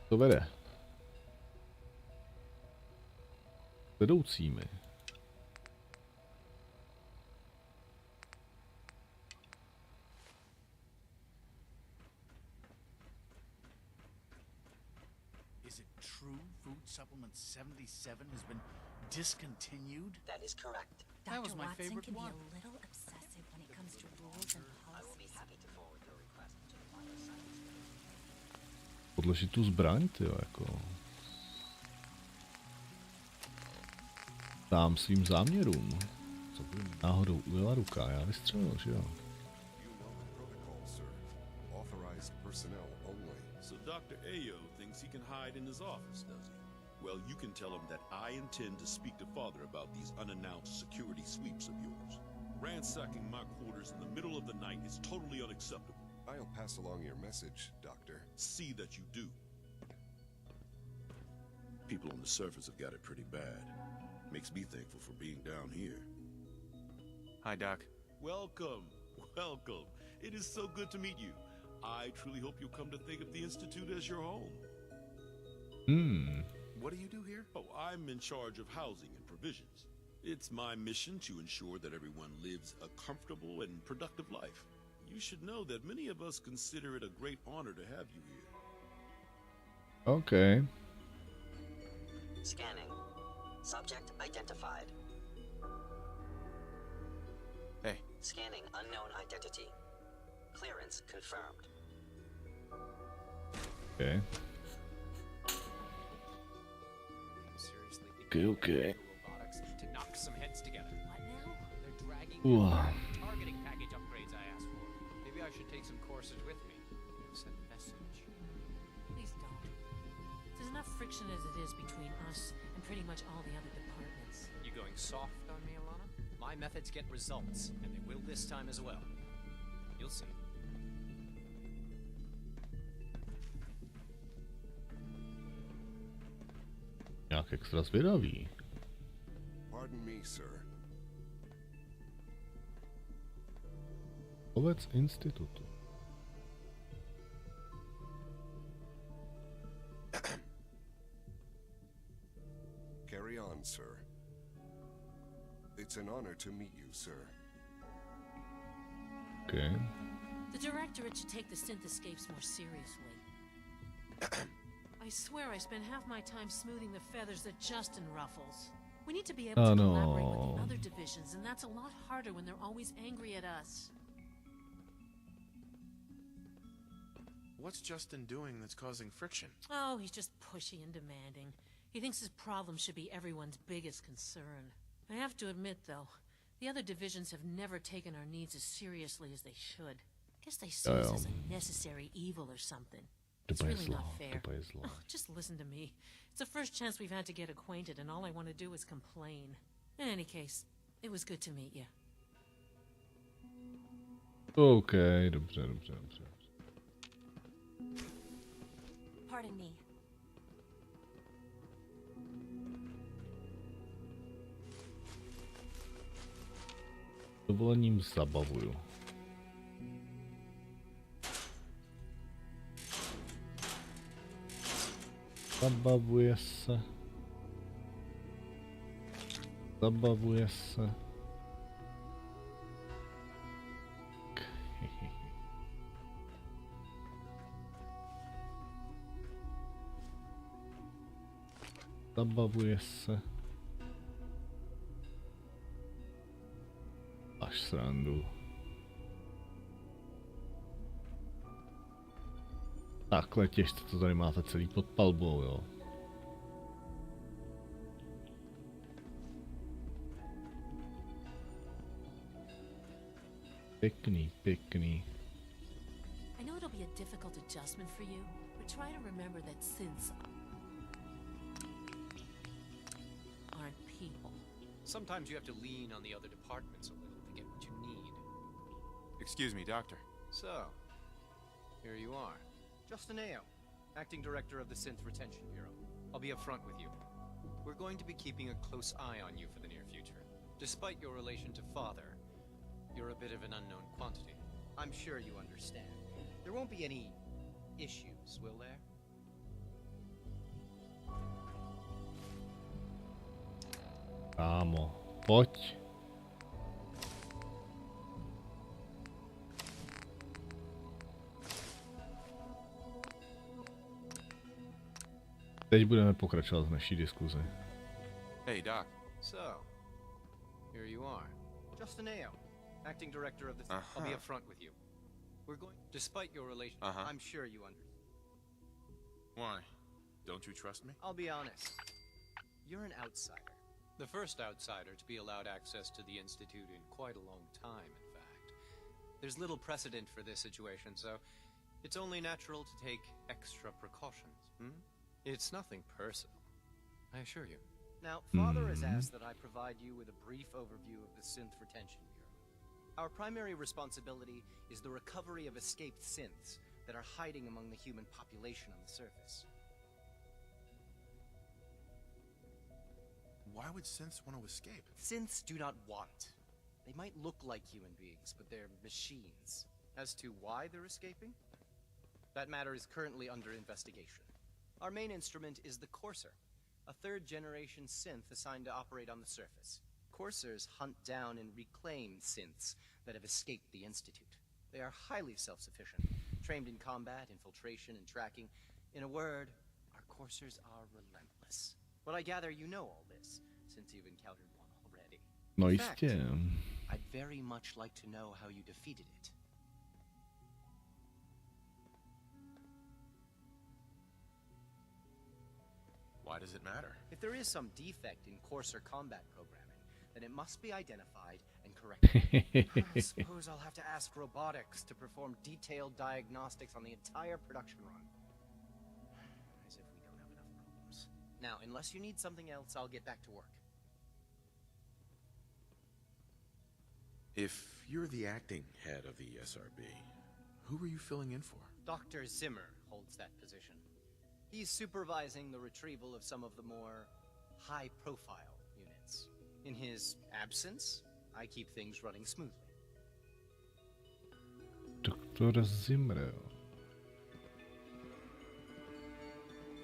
To vede. Vedoucími. Supplement 77 has been discontinued? That is correct. That was Dr. my Watson favorite can one. be a little obsessive when it comes to Odložit tu zbraň, tyjo, jako. Dám svým záměrům. Co by mi náhodou ujela ruka, já vystřelil, že jo? So Dr. Ayo thinks he can hide in his office, does he? Well, you can tell him that I intend to speak to Father about these unannounced security sweeps of yours. Ransacking my quarters in the middle of the night is totally unacceptable. I'll pass along your message, Doctor. See that you do. People on the surface have got it pretty bad. Makes me thankful for being down here. Hi, Doc. Welcome, welcome. It is so good to meet you. I truly hope you'll come to think of the Institute as your home. What do you do here? Oh, I'm in charge of housing and provisions. It's my mission to ensure that everyone lives a comfortable and productive life. You should know that many of us consider it a great honor to have you here. Okay. Scanning. Subject identified. Hey. Scanning unknown identity. Clearance confirmed. Okay. Okay. To knock some heads together. What now? They're dragging targeting package upgrades I asked for. Maybe I should take some courses with me. Send a message. Please don't. There's enough friction as it is between us and pretty much all the other departments. You going soft on me, Alana? My methods get results, and they will this time as well. You'll see. Jak extra zvědavý. Pardon me, sir. Ovec institutu. Carry on, sir. It's an honor to meet you, sir. Okay. The Directorate should take the synth escapes more seriously. I swear I spend half my time smoothing the feathers that Justin ruffles. We need to be able to collaborate with the other divisions, and that's a lot harder when they're always angry at us. What's Justin doing that's causing friction? Oh, he's just pushy and demanding. He thinks his problem should be everyone's biggest concern. I have to admit, though, the other divisions have never taken our needs as seriously as they should. I guess they see us as a necessary evil or something. It's really not fair. Oh, just listen to me. It's the first chance we've had to get acquainted, and all I want to do is complain. In any case, it was good to meet you. Okay, dobře. Pardon me. Dovolením zabavuju. Zabavuje se. Zabavuje se. Zabavuje se. Až srandu. Takhle těžce to tady máte celý pod palbou, jo. Pěkný. I know it'll be a difficult adjustment for you, but try to remember that synths aren't people. Sometimes you have to lean on the other departments a little to get what you need. Excuse me, Doctor. So, here you are. Justin Ayo, Acting Director of the Synth Retention Bureau. I'll be upfront with you. We're going to be keeping a close eye on you for the near future. Despite your relation to Father, you're a bit of an unknown quantity. I'm sure you understand. There won't be any issues, will there? Kámo, pojď. Teď budeme pokračovat v naší diskuzi. Hey, Doc. So, here you are. Justin Ayo, Acting Director of the... I'll be upfront with you. We're going... Despite your relation... I'm sure you understand. Why? Don't you trust me? I'll be honest. You're an outsider. The first outsider to be allowed access to the Institute in quite a long time, in fact. There's little precedent for this situation, so it's only natural to take extra precautions. It's nothing personal, I assure you. Now, Father has asked that I provide you with a brief overview of the Synth Retention Bureau. Our primary responsibility is the recovery of escaped synths that are hiding among the human population on the surface. Why would synths want to escape? Synths do not want. They might look like human beings, but they're machines. As to why they're escaping? That matter is currently under investigation. Our main instrument is the Courser, a third-generation synth assigned to operate on the surface. Coursers hunt down and reclaim synths that have escaped the Institute. They are highly self-sufficient, trained in combat, infiltration, and tracking. In a word, our Coursers are relentless. But I gather you know all this, since you've encountered one already. No In fact, jistě. I'd very much like to know how you defeated it. Why does it matter? If there is some defect in Courser combat programming, then it must be identified and corrected. I suppose I'll have to ask robotics to perform detailed diagnostics on the entire production run. As if we don't have enough problems. Now, unless you need something else, I'll get back to work. If you're the acting head of the SRB, who are you filling in for? Dr. Zimmer holds that position. He's supervising the retrieval of some of the more high-profile units. In his absence, I keep things running smoothly. Dr. Zimmer.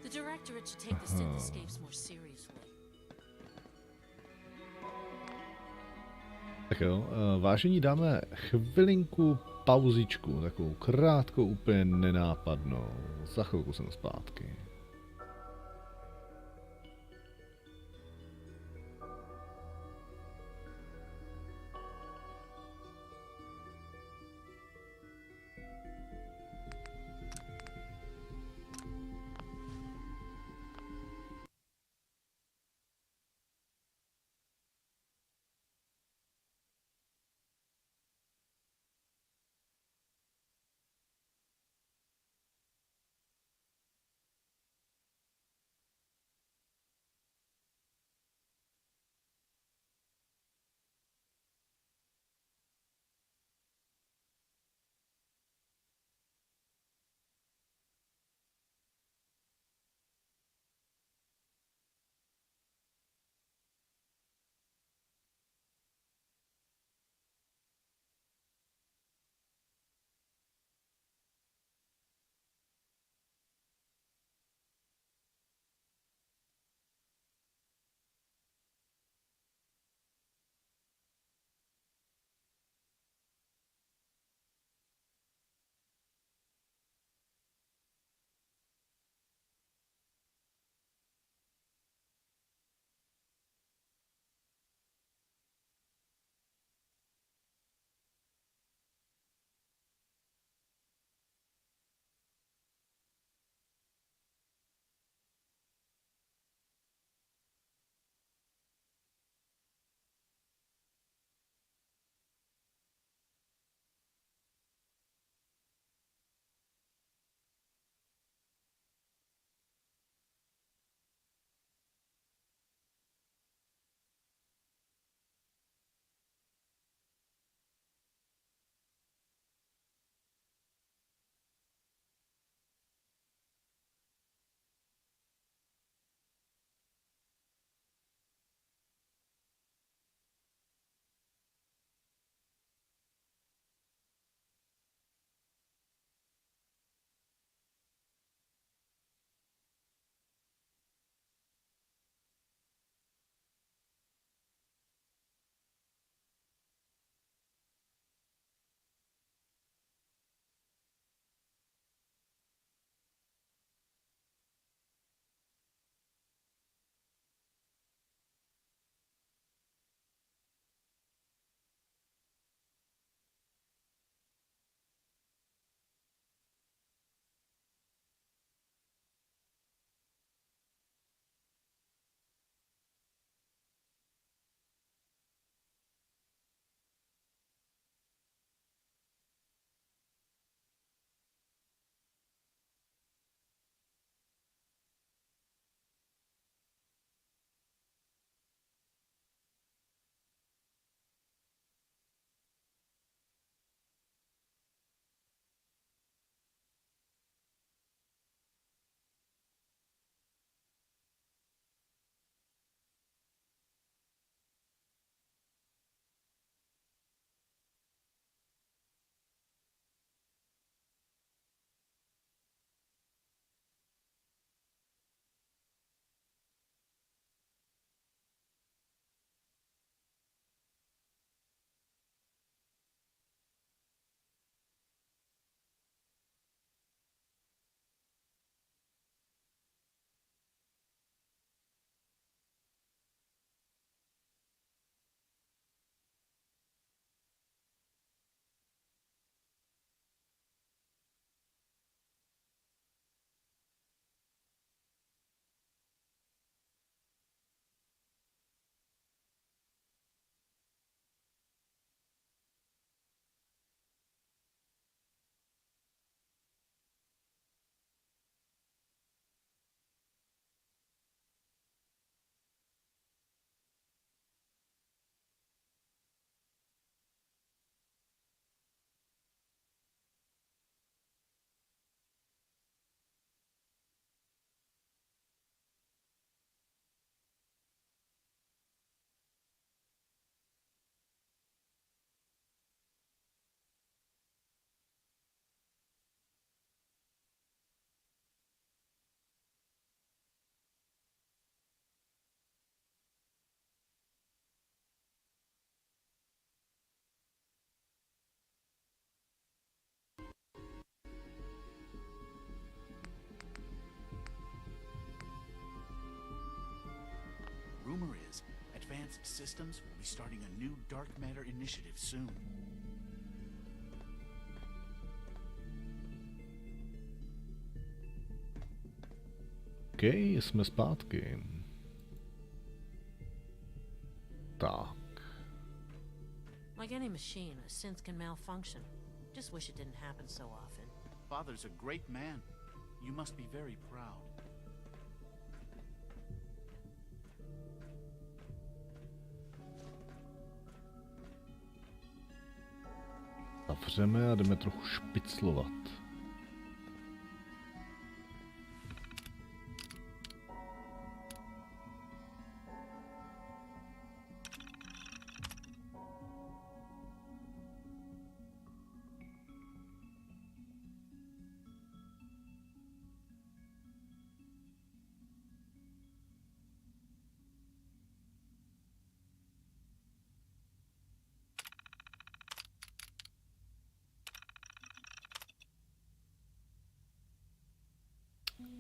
The Directorate should take the synth escapes more seriously. Tak jo, vážení, dáme chvilinku pauzičku, takovou krátkou, úplně nenápadnou. Za chvilku jsem zpátky. advanced systems, we'll be starting a new dark matter initiative soon. OK, jsme zpátky. Tak. Like any machine, a synth can malfunction. Just wish it didn't happen so often. Father's a great man. You must be very proud. Zavřeme a jdeme trochu špiclovat.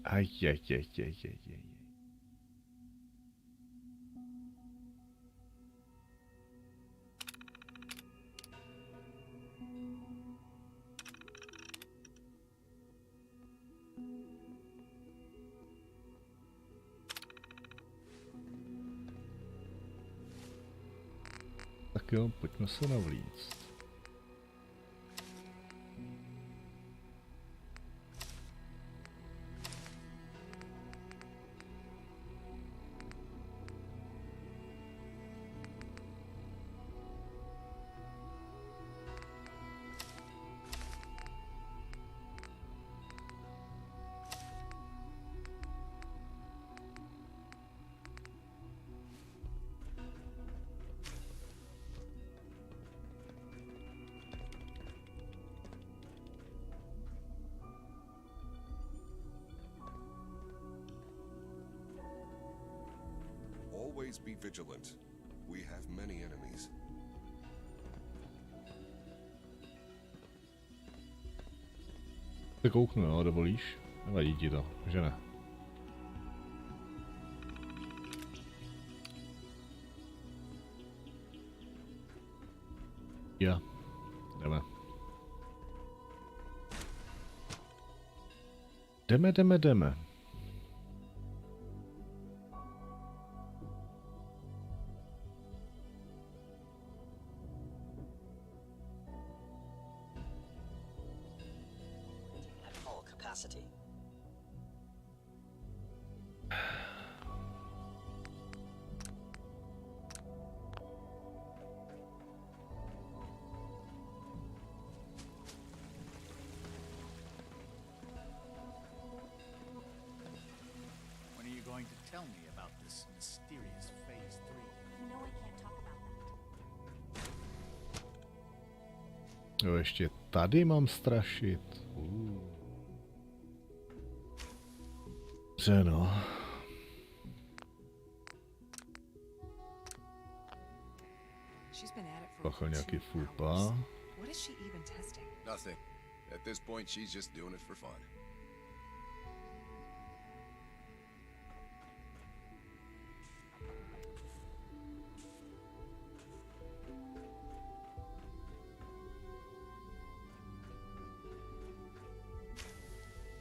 Ajajajajajaj. Tak jo, pojďme se navlíct. Always be vigilant. We have many enemies. Se kouknu, jo, dovolíš? Nevadí ti to, že ne? Ja, jdeme. Jdeme. At full capacity. When are you going to tell me about this mysterious Phase 3? You know I can't talk about that. Jo, ještě tady mám strašit. Že no. She's been at it for Bacha over nějaký 2 fupa. hours. What is she even testing? Nothing. At this point, she's just doing it for fun.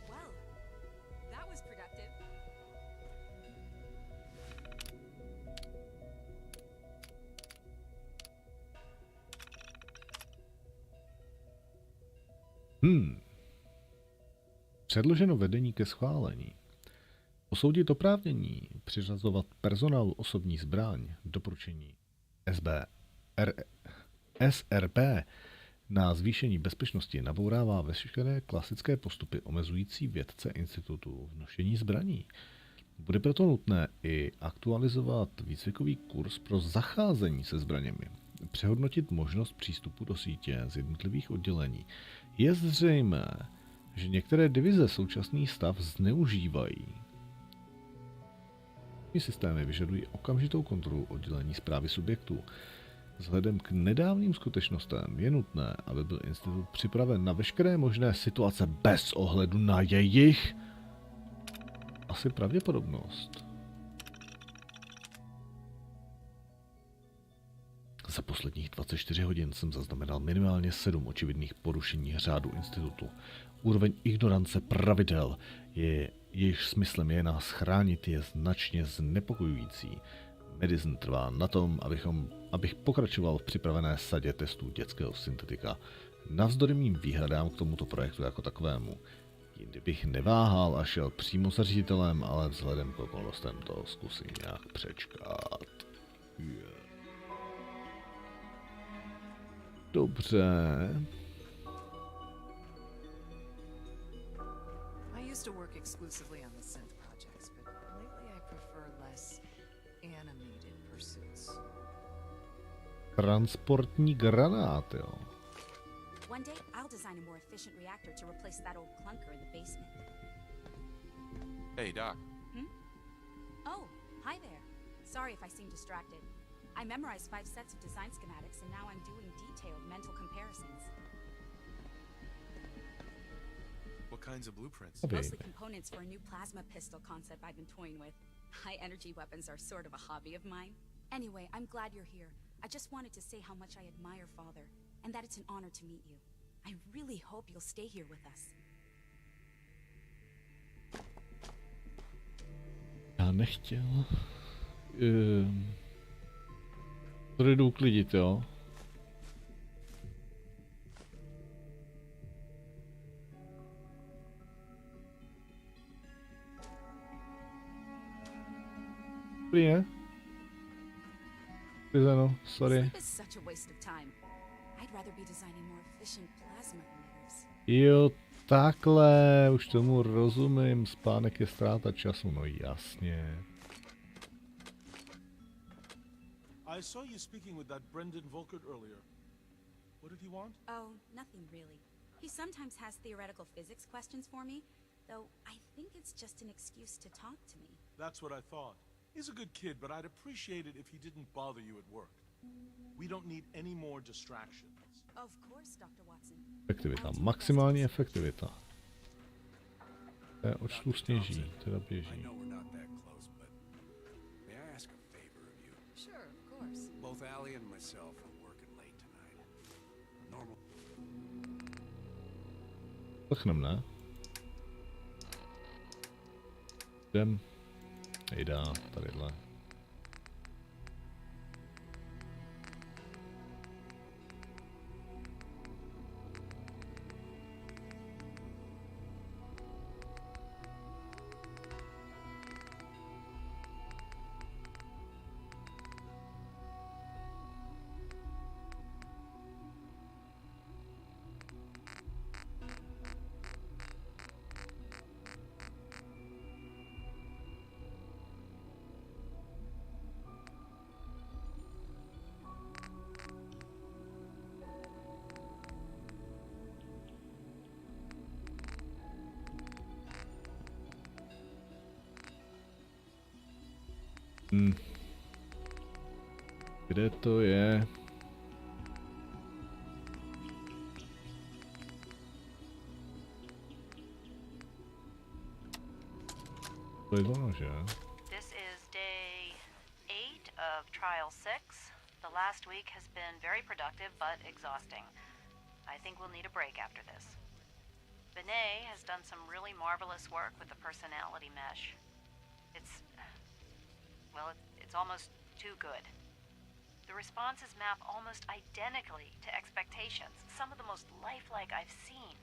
Well, that was productive. Předloženo vedení ke schválení. Posoudit oprávnění přiřazovat personálu osobní zbraň, doporučení SRP na zvýšení bezpečnosti nabourává veškeré klasické postupy omezující vědce institutu v nošení zbraní. Bude proto nutné i aktualizovat výcvikový kurz pro zacházení se zbraněmi, přehodnotit možnost přístupu do sítě z jednotlivých oddělení. Je zřejmé, že některé divize současný stav zneužívají. Systémy vyžadují okamžitou kontrolu oddělení správy subjektů. Vzhledem k nedávným skutečnostem je nutné, aby byl institut připraven na veškeré možné situace bez ohledu na jejich asi pravděpodobnost. Za posledních 24 hodin jsem zaznamenal minimálně 7 očividných porušení řádu institutu. Úroveň ignorance pravidel, jejíž smyslem je nás chránit, je značně znepokojující. Medicine trvá na tom, abych pokračoval v připravené sadě testů dětského syntetika. Navzdory mým výhradám k tomuto projektu jako takovému. Jindy bych neváhal a šel přímo za ředitelem, ale vzhledem k okolnostem to zkusím nějak přečkat. Dobře. I used to work exclusively on the synth projects, but lately I prefer less animated pursuits. Transportní granát, jo. One day, I'll design a more efficient reactor to replace that old clunker in the basement. Hey, Doc. Oh, hi there. Sorry if I seem distracted. I memorized 5 sets of design schematics, and now I'm doing detailed mental comparisons. What kinds of blueprints? Mostly components for a new plasma pistol concept I've been toying with. High energy weapons are sort of a hobby of mine. Anyway, I'm glad you're here. I just wanted to say how much I admire Father, and that it's an honor to meet you. I really hope you'll stay here with us. Já nechtěl. To jdu uklidit, jo? Dobrý, ne? Ano, sorry. Sleep is such a waste of time. I'd rather be designing more efficient plasma emitters. Jo, takhle, už tomu rozumím, spánek je ztráta času, no jasně. I saw you speaking with that Brendan Volkert earlier. What did he want? Oh, nothing really. He sometimes has theoretical physics questions for me, though I think it's just an excuse to talk to me. That's what I thought. He's a good kid, but I'd appreciate it if he didn't bother you at work. We don't need any more distractions. Of course, Dr. Watson. Efektivita, maximální efektivita. Očtu sněží, teda běží. Sure, of course. Both Allie and myself are working late tonight. Normal. Pachnem, ne? Jdem. Nejdá, tadyhle. Kde to je? To je ono, že? This is day 8 of trial 6. The last week has been very productive but exhausting. I think we'll need a break after this. Benet has done some really marvelous work with the personality mesh. It's almost too good. The responses map almost identically to expectations, some of the most lifelike I've seen.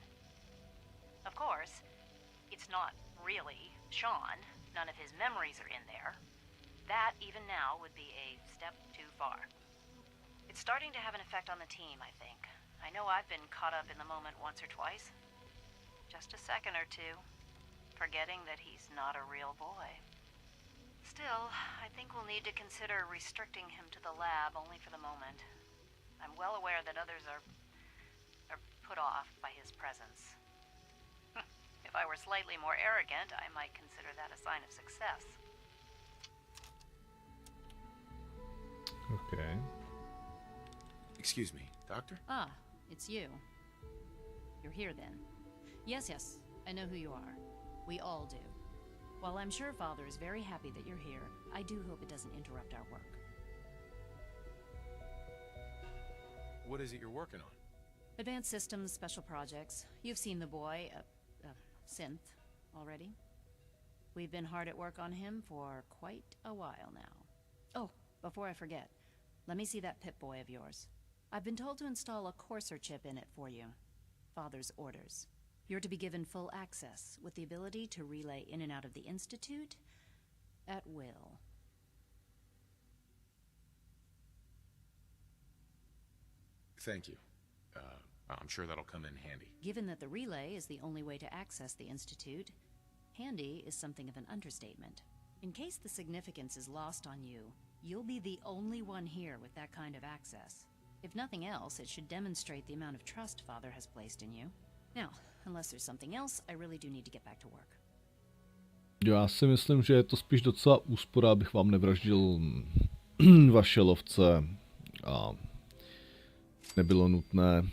Of course, it's not really Sean. None of his memories are in there. That, even now, would be a step too far. It's starting to have an effect on the team, I think. I know I've been caught up in the moment once or twice. Just a second or two, forgetting that he's not a real boy. Still, I think we'll need to consider restricting him to the lab only for the moment. I'm well aware that others are put off by his presence. If I were slightly more arrogant, I might consider that a sign of success. Okay. Excuse me, Doctor? Ah, it's you. You're here then. Yes, I know who you are. We all do. While I'm sure Father is very happy that you're here, I do hope it doesn't interrupt our work. What is it you're working on? Advanced Systems Special Projects. You've seen the boy, Synth, already. We've been hard at work on him for quite a while now. Oh, before I forget, let me see that Pip-Boy of yours. I've been told to install a Courser chip in it for you. Father's orders. You're to be given full access, with the ability to relay in and out of the Institute at will. Thank you. I'm sure that'll come in handy. Given that the relay is the only way to access the Institute, handy is something of an understatement. In case the significance is lost on you, you'll be the only one here with that kind of access. If nothing else, it should demonstrate the amount of trust Father has placed in you. Now, unless there's something else, I really do need to get back to work. Já si myslím, že je to spíš docela úspora, abych vám nevraždil vaše lovce a nebylo nutné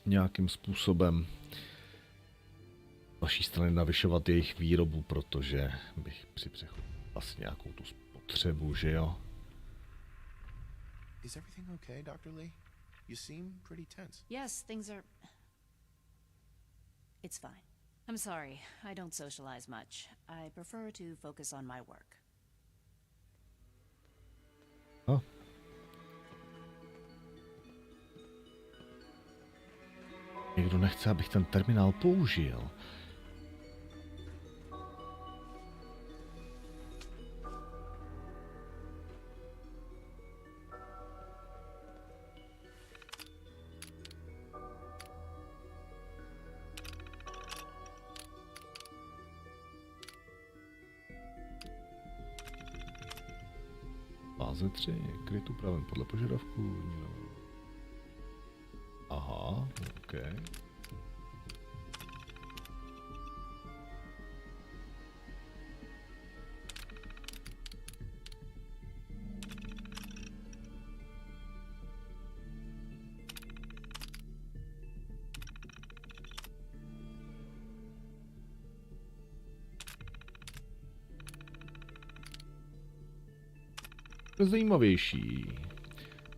nějakým způsobem z vaší strany navyšovat jejich výrobu, protože bych při přechodu asi nějakou tu spotřebu, že jo? Is everything okay, Dr. Lee? You seem pretty tense. Yes, things are... It's fine. I'm sorry, I don't socialize much. I prefer to focus on my work. Oh. Někdo nechce, abych ten terminál použil. Fáze 3. Kryt upraven podle požadavků. Aha, OK. Zajímavější.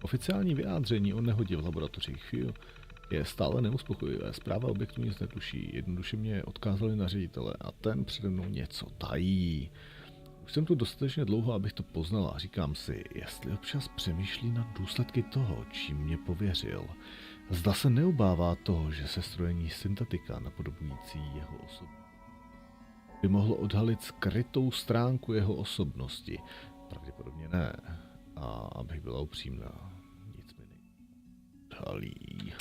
Oficiální vyjádření o nehodě v laboratořích FIU je stále neuspokojivé. Zpráva objektu nic netuší. Jednoduše mě odkázali na ředitele a ten přede mnou něco tají. Už jsem tu dostatečně dlouho, abych to poznala. Říkám si, jestli občas přemýšlí nad důsledky toho, čím mě pověřil. Zda se neobává toho, že sestrojení syntetika napodobující jeho osobu by mohlo odhalit skrytou stránku jeho osobnosti. Pravděpodobně ne. A abych byla upřímná, nic mi neodhalí.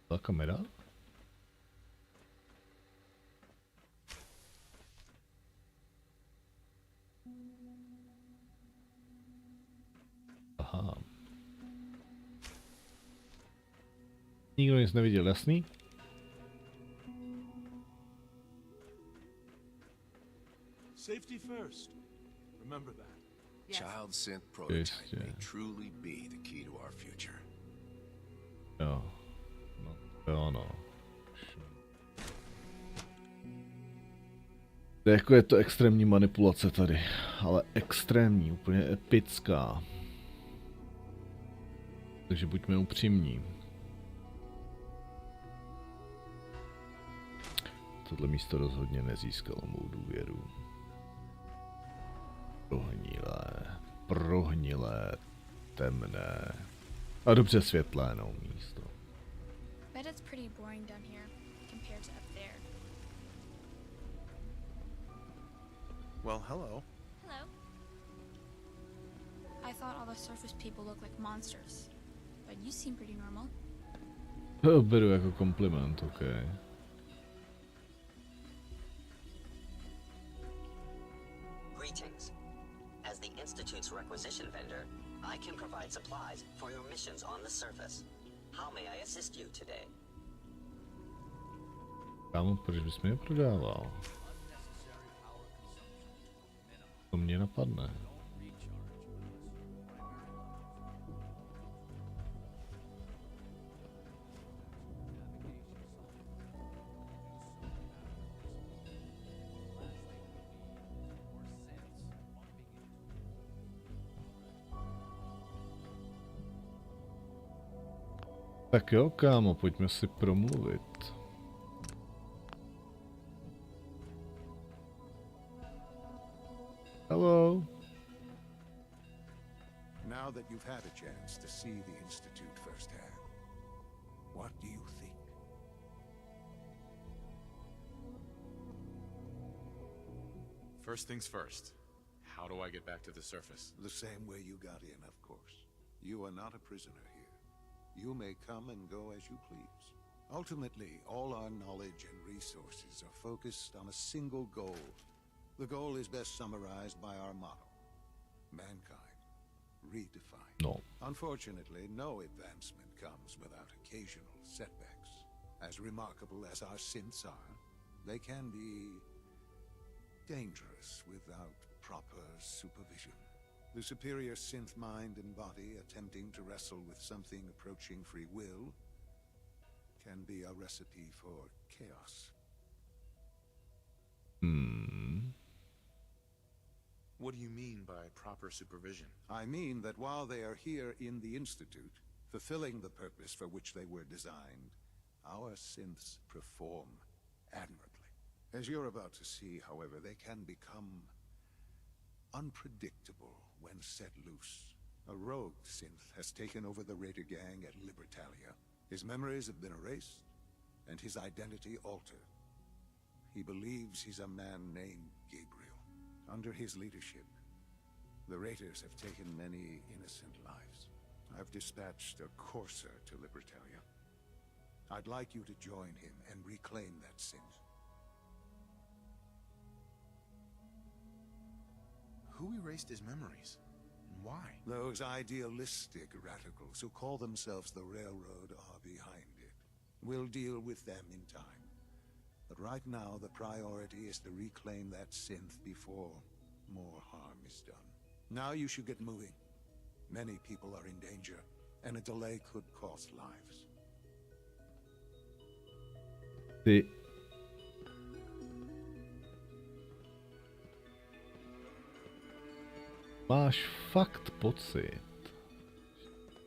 Ta kamera? Aha. Nikdo nic neviděl, jasný? Safety first. Remember that. Child synth prototype may truly be the key to our future. Jo. No, jo, no. Jako je to extrémní manipulace tady, ale extrémní, úplně epická. Takže buďme upřímní. Tohle místo rozhodně nezískalo mou důvěru. Prohnilé, temné a dobře světlé místo. Bet it's pretty boring down here compared to up there. Well, hello. Hello. I thought all the surface people looked like monsters, but you seem pretty normal. To beru jako kompliment, OK. Greetings. As the Institute's requisition vendor, I can provide supplies for your missions on the surface. How may I assist you today? Kámo, proč bys mi je prodával? To mě napadne. Tak jo, kámo, pojďme si promluvit. Hello. Now that you've had a chance to see the Institute firsthand, what do you think? First things first. How do I get back to the surface? The same way you got in, of course. You are not a prisoner here. You may come and go as you please. Ultimately, all our knowledge and resources are focused on a single goal. The goal is best summarized by our motto: mankind redefined. No. Unfortunately, no advancement comes without occasional setbacks. As remarkable as our synths are, they can be dangerous without proper supervision. The superior synth mind and body attempting to wrestle with something approaching free will can be a recipe for chaos. What do you mean by proper supervision? I mean that while they are here in the Institute, fulfilling the purpose for which they were designed, our synths perform admirably. As you're about to see, however, they can become unpredictable when set loose. A rogue synth has taken over the Raider gang at Libertalia. His memories have been erased, and his identity altered. He believes he's a man named Gabriel. Under his leadership, the Raiders have taken many innocent lives. I've dispatched a courser to Libertalia. I'd like you to join him and reclaim that synth. Who erased his memories? And why? Those idealistic radicals who call themselves the Railroad are behind it. We'll deal with them in time. But right now, the priority is to reclaim that synth before more harm is done. Now you should get moving. Many people are in danger, and a delay could cost lives. Ty. Máš fakt pocit.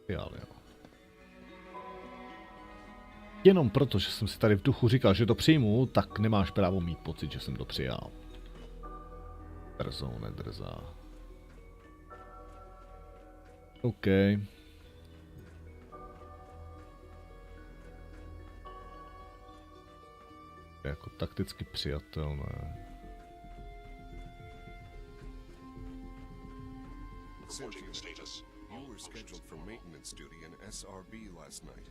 Jo. Jenom proto, že jsem si tady v duchu říkal, že to přijmu, tak nemáš právo mít pocit, že jsem to přijal. Drzou, nedrzá. OK. Jako takticky přijatelné. Cynthia, status. You were scheduled for maintenance duty in SRB last night.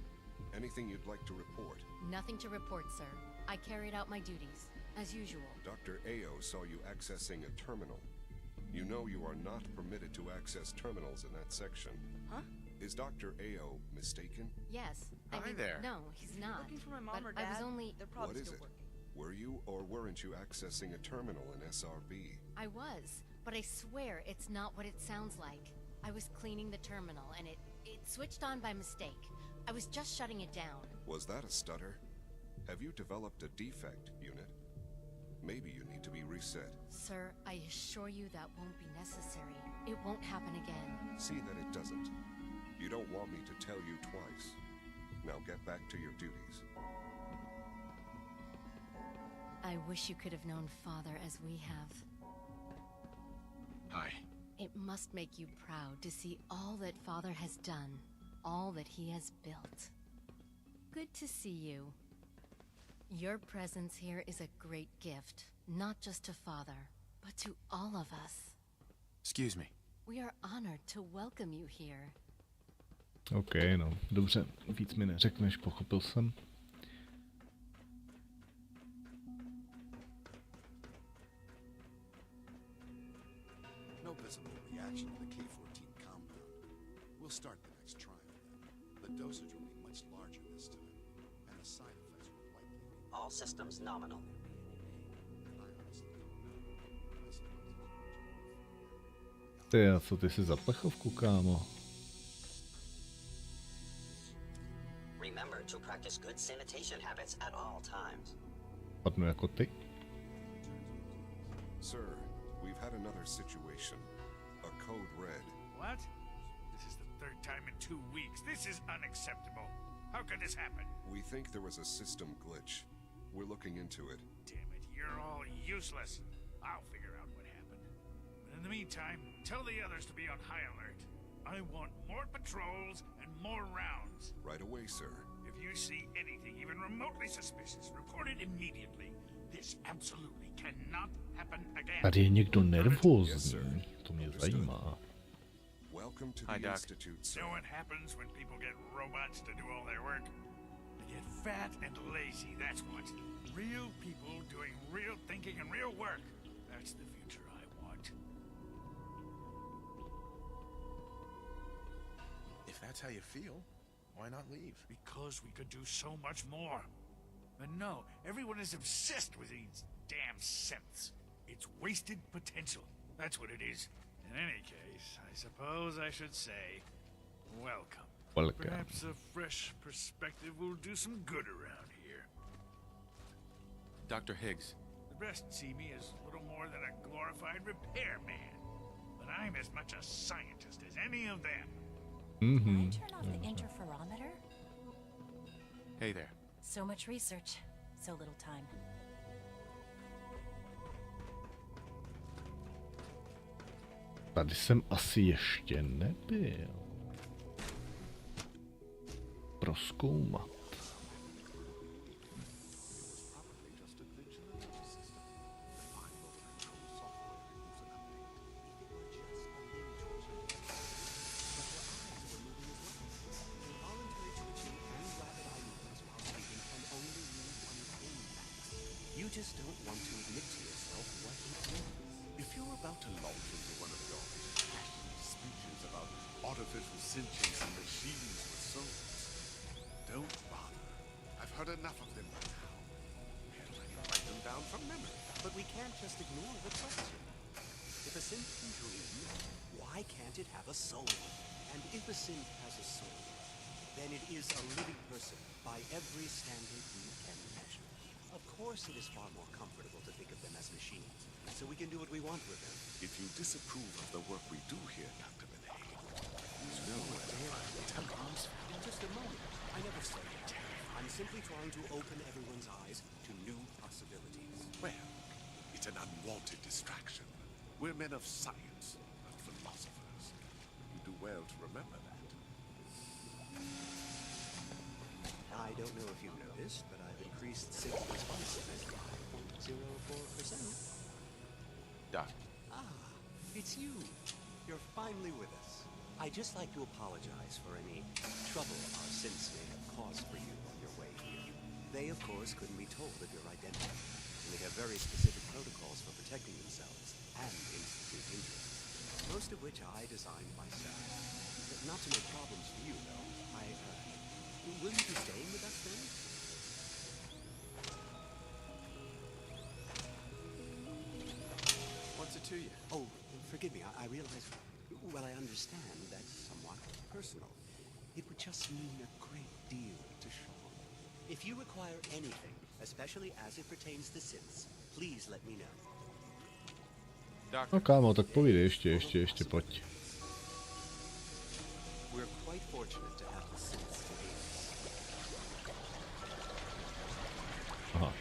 Anything you'd like to report? Nothing to report, sir. I carried out my duties, as usual. Dr. Ao saw you accessing a terminal. You know you are not permitted to access terminals in that section. Huh? Is Dr. Ao mistaken? Yes. Hi there. No, he's not. Looking for my mom or I was dad? only... They're probably What is still it? working. Were you or weren't you accessing a terminal in SRB? I was, but I swear it's not what it sounds like. I was cleaning the terminal, and it switched on by mistake. I was just shutting it down. Was that a stutter? Have you developed a defect, unit? Maybe you need to be reset. Sir, I assure you that won't be necessary. It won't happen again. See that it doesn't. You don't want me to tell you twice. Now get back to your duties. I wish you could have known Father as we have. Hi. It must make you proud to see all that Father has done, all that he has built. Good to see you. Your presence here is a great gift, not just to Father, but to all of us. Excuse me. We are honored to welcome you here. OK, no, dobře, víc mi neřekneš, pochopil jsem. No visible reaction to the K-14 compound. We'll start the next trial then. The dosage will be much larger this time, and the side effects will likely be... All systems nominal. Ty, a co ty jsi za plechovku, kámo? Remember to practice good sanitation habits at all times. Padnu jako ty? Sir, we've had another situation. A code red. What? This is the third time in 2 weeks. This is unacceptable. How could this happen? We think there was a system glitch. We're looking into it. Damn it, you're all useless. I'll figure out what happened. But in the meantime, tell the others to be on high alert. I want more patrols and more rounds. Right away, sir. If you see anything even remotely suspicious, report it immediately. This absolutely cannot happen again. Tady je někdo nervózní, to mě zajímá. Welcome to Hi, the Doc. Institute, sir. You know what happens when people get robots to do all their work? They get fat and lazy, that's what. Real people doing real thinking and real work. That's the future I want. If that's how you feel, why not leave? Because we could do so much more. But no, everyone is obsessed with these damn synths. It's wasted potential. That's what it is. In any case, I suppose I should say, welcome. Welcome. Perhaps a fresh perspective will do some good around here. Dr. Higgs. The rest see me as little more than a glorified repairman. But I'm as much a scientist as any of them. Mm-hmm. Turn off the interferometer? Hey there. So much research, so little time. Tady jsem asi ještě nebyl. Prozkoumat. You just don't want to admit to yourself what it is. If you're about to launch into one of your passionate speeches about artificial sentience and machines with souls, don't bother. I've heard enough of them by now. Hell, I can write them down from memory. But we can't just ignore the question. If a synth can dream, why can't it have a soul? And if a synth has a soul, then it is a living person by every standard we can measure. Of course it is far more comfortable to think of them as machines, so we can do what we want with them. If you disapprove of the work we do here, Dr. Benet, you know what in just a moment. I never said that. I'm simply trying to open everyone's eyes to new possibilities. Well, it's an unwanted distraction. We're men of science, not philosophers. You do well to remember that. I don't know if you've noticed, but I've increased synth responsiveness by 0.04%. Doc. Ah, it's you. You're finally with us. I'd just like to apologize for any trouble our synths may have caused for you on your way here. They, of course, couldn't be told of your identity, and they have very specific protocols for protecting themselves and Institute interests, most of which I designed myself. Not to make problems for you, though. Will you be staying with us then? What's it to you? Oh, forgive me. I realize... Well, I understand that's somewhat personal. It would just mean a great deal to Sean. If you require anything, especially as it pertains to synths, please let me know. No kámo, tak povídej ještě, pojď. We're quite fortunate to have the synths to aid us. Aha.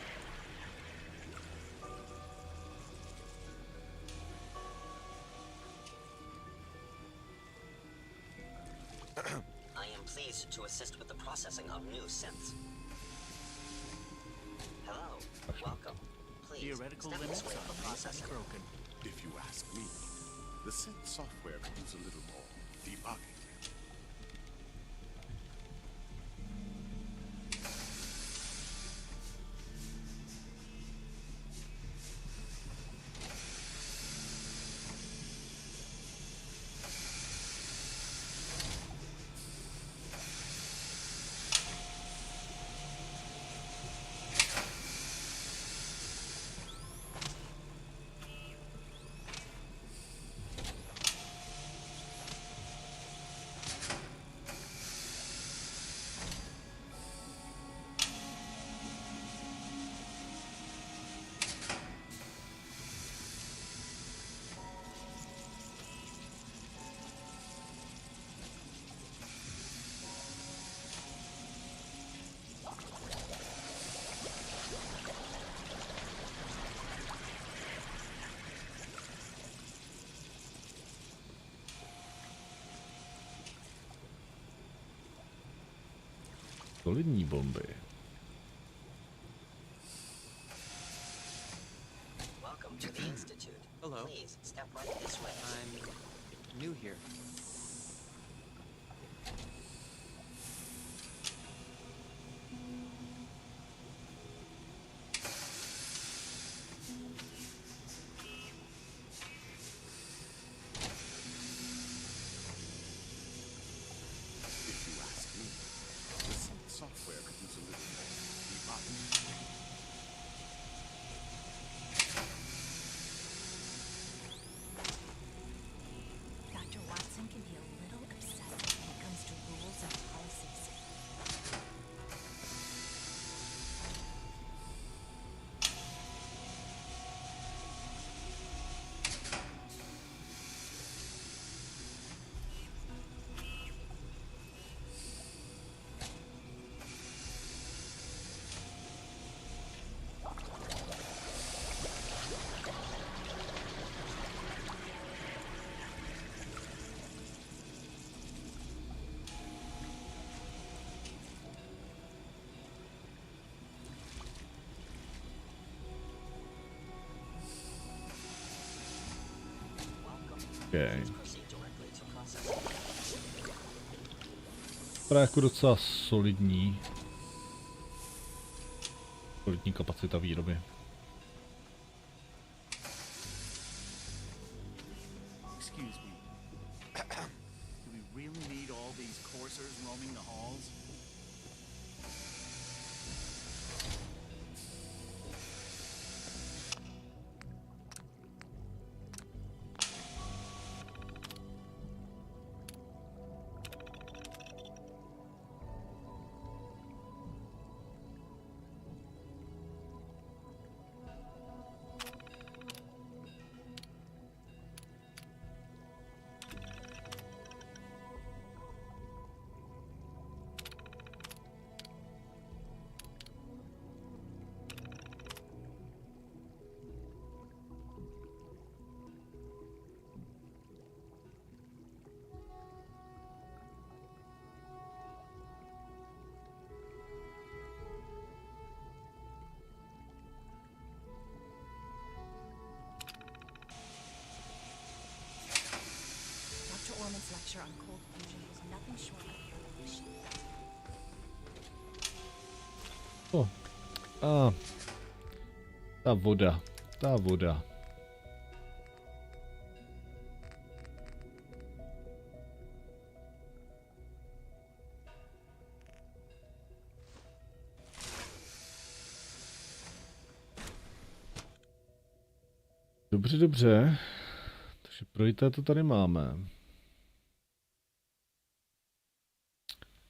I am pleased to assist with the processing of new synths. Hello, welcome. Please, Theoretical step limits this way are for processing. broken. If you ask me, the synth software could use a little more debugging. Solidní bomby. Welcome to the Institute. Hello. Please step right this way. I'm new here. If you ask me, this software could use a little more debugging. Dr. Watson can be a little obsessive when it comes to rules and policies. Okay. To je jako docela solidní kapacita výroby. Excuse me. Do we really need all these coursers roaming the halls? Dr. Orman's lecture on cold fusion was nothing short of revelation. Ta voda. Dobře. Takže projité to tady máme.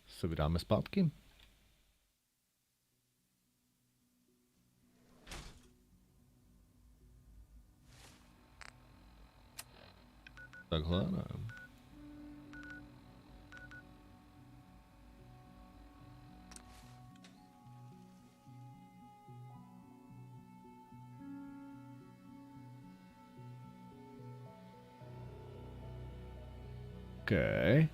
Se vydáme zpátky. Takhle, ne. Okay.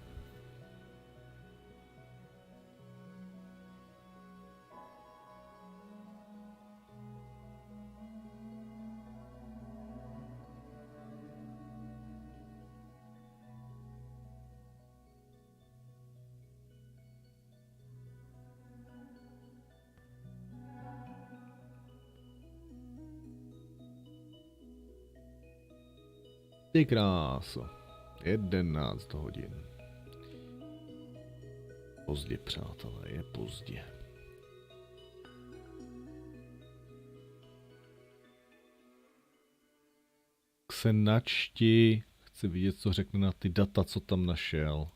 Ty kráso. 11 hodin. Pozdě, přátelé, je pozdě. Se načti. Chci vidět, co řekne na ty data, co tam našel.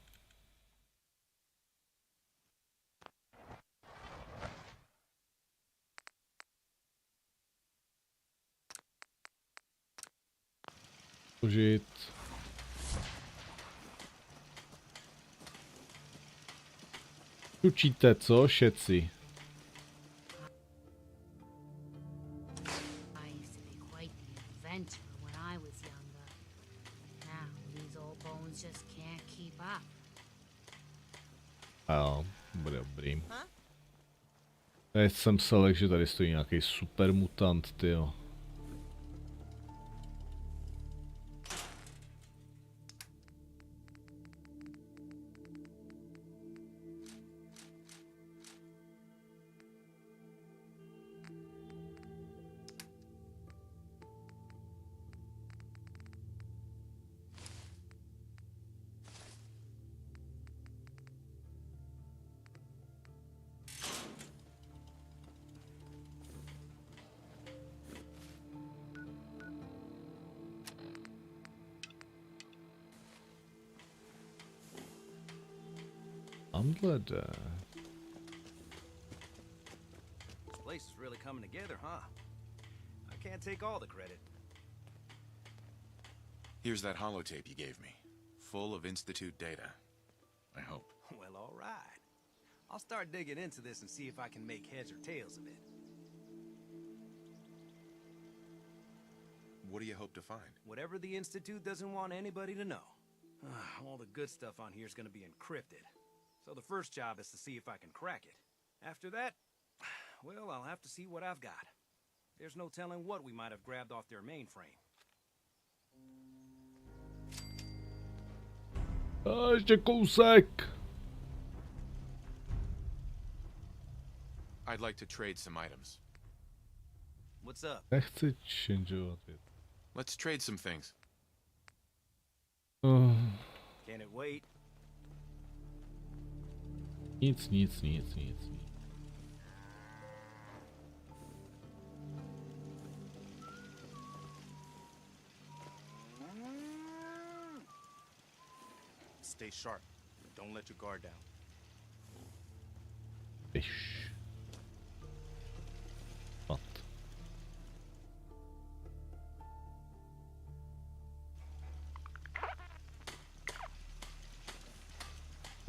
Užit. Učíte, co, šeci? I used to be quite the inventor when I was younger. Now these old bones just can't keep up. Jo, bude dobrý. Teď jsem se lek, že tady stojí nějaký super mutant, tyjo. Tamhle jde. This place is really coming together, huh? I can't take all the credit. Here's that holotape you gave me, full of Institute data. I hope. Well, all right. I'll start digging into this and see if I can make heads or tails of it. What do you hope to find? Whatever the Institute doesn't want anybody to know. All the good stuff on here is going to be encrypted. So the first job is to see if I can crack it. After that, well, I'll have to see what I've got. There's no telling what we might have grabbed off their mainframe. Ještě kousek. I'd like to trade some items. What's up? Nechci changeovat. Let's trade some things. Can it wait? Nic. Stay sharp. Don't let your guard down. Fish. What?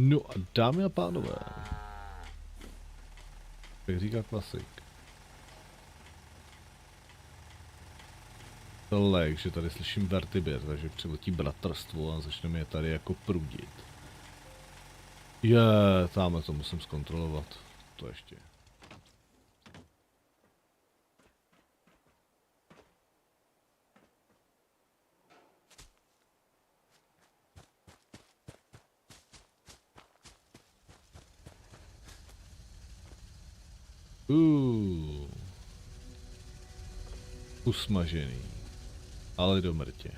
No a dámy a pánové, jak říká klasik, to lek, že tady slyším vertiběr, takže přiletí bratrstvo a začneme je tady jako prudit. Tamhle to musím zkontrolovat, to ještě. Usmažený, ale do mrtě.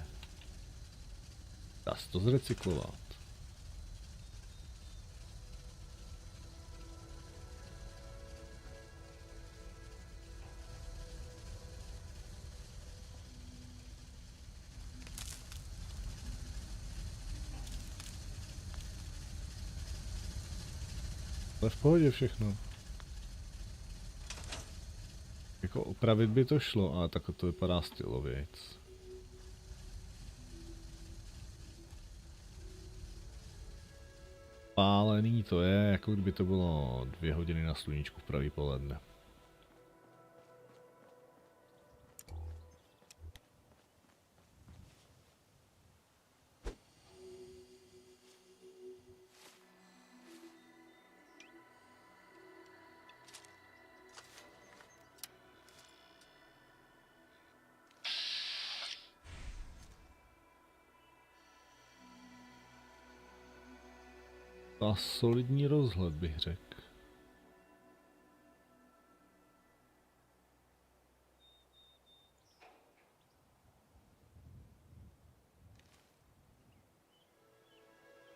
Dá se to zrecyklovat. Ale v pohodě všechno. Jako opravit by to šlo, ale takhle to vypadá stylovějc. Pálený to je, jako kdyby to bylo 2 hodiny na sluníčku v pravý poledne. A solidní rozhled bych řekl.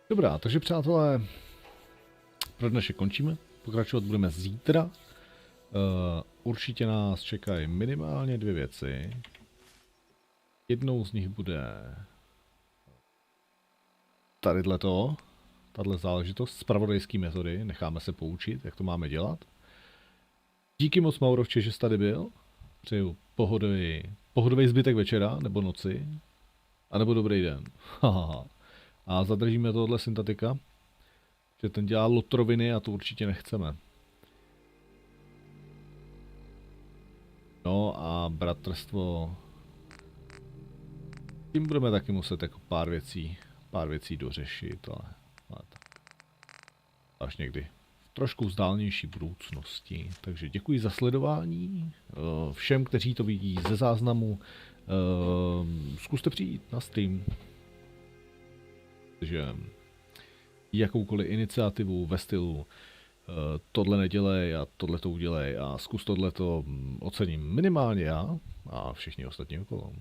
Dobrá, takže přátelé, pro dnešek končíme. Pokračovat budeme zítra. Určitě nás čekají minimálně 2 věci. Jednou z nich bude tadyhleto. Tahle záležitost, zpravodajské metody, necháme se poučit, jak to máme dělat. Díky moc Maurovče, že jsi tady byl. Přeju pohodový zbytek večera, nebo noci, anebo dobrý den. A zadržíme tohle syntatika, že ten dělá lotroviny a to určitě nechceme. No a bratrstvo, tím budeme taky muset jako pár věcí dořešit, ale až někdy trošku vzdálenější budoucnosti. Takže děkuji za sledování. Všem, kteří to vidí ze záznamu, zkuste přijít na stream. Takže jakoukoliv iniciativu ve stylu tohle nedělej a tohle to udělej a zkus tohle to, ocením minimálně já a všichni ostatní okolo.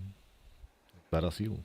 Bada sílu.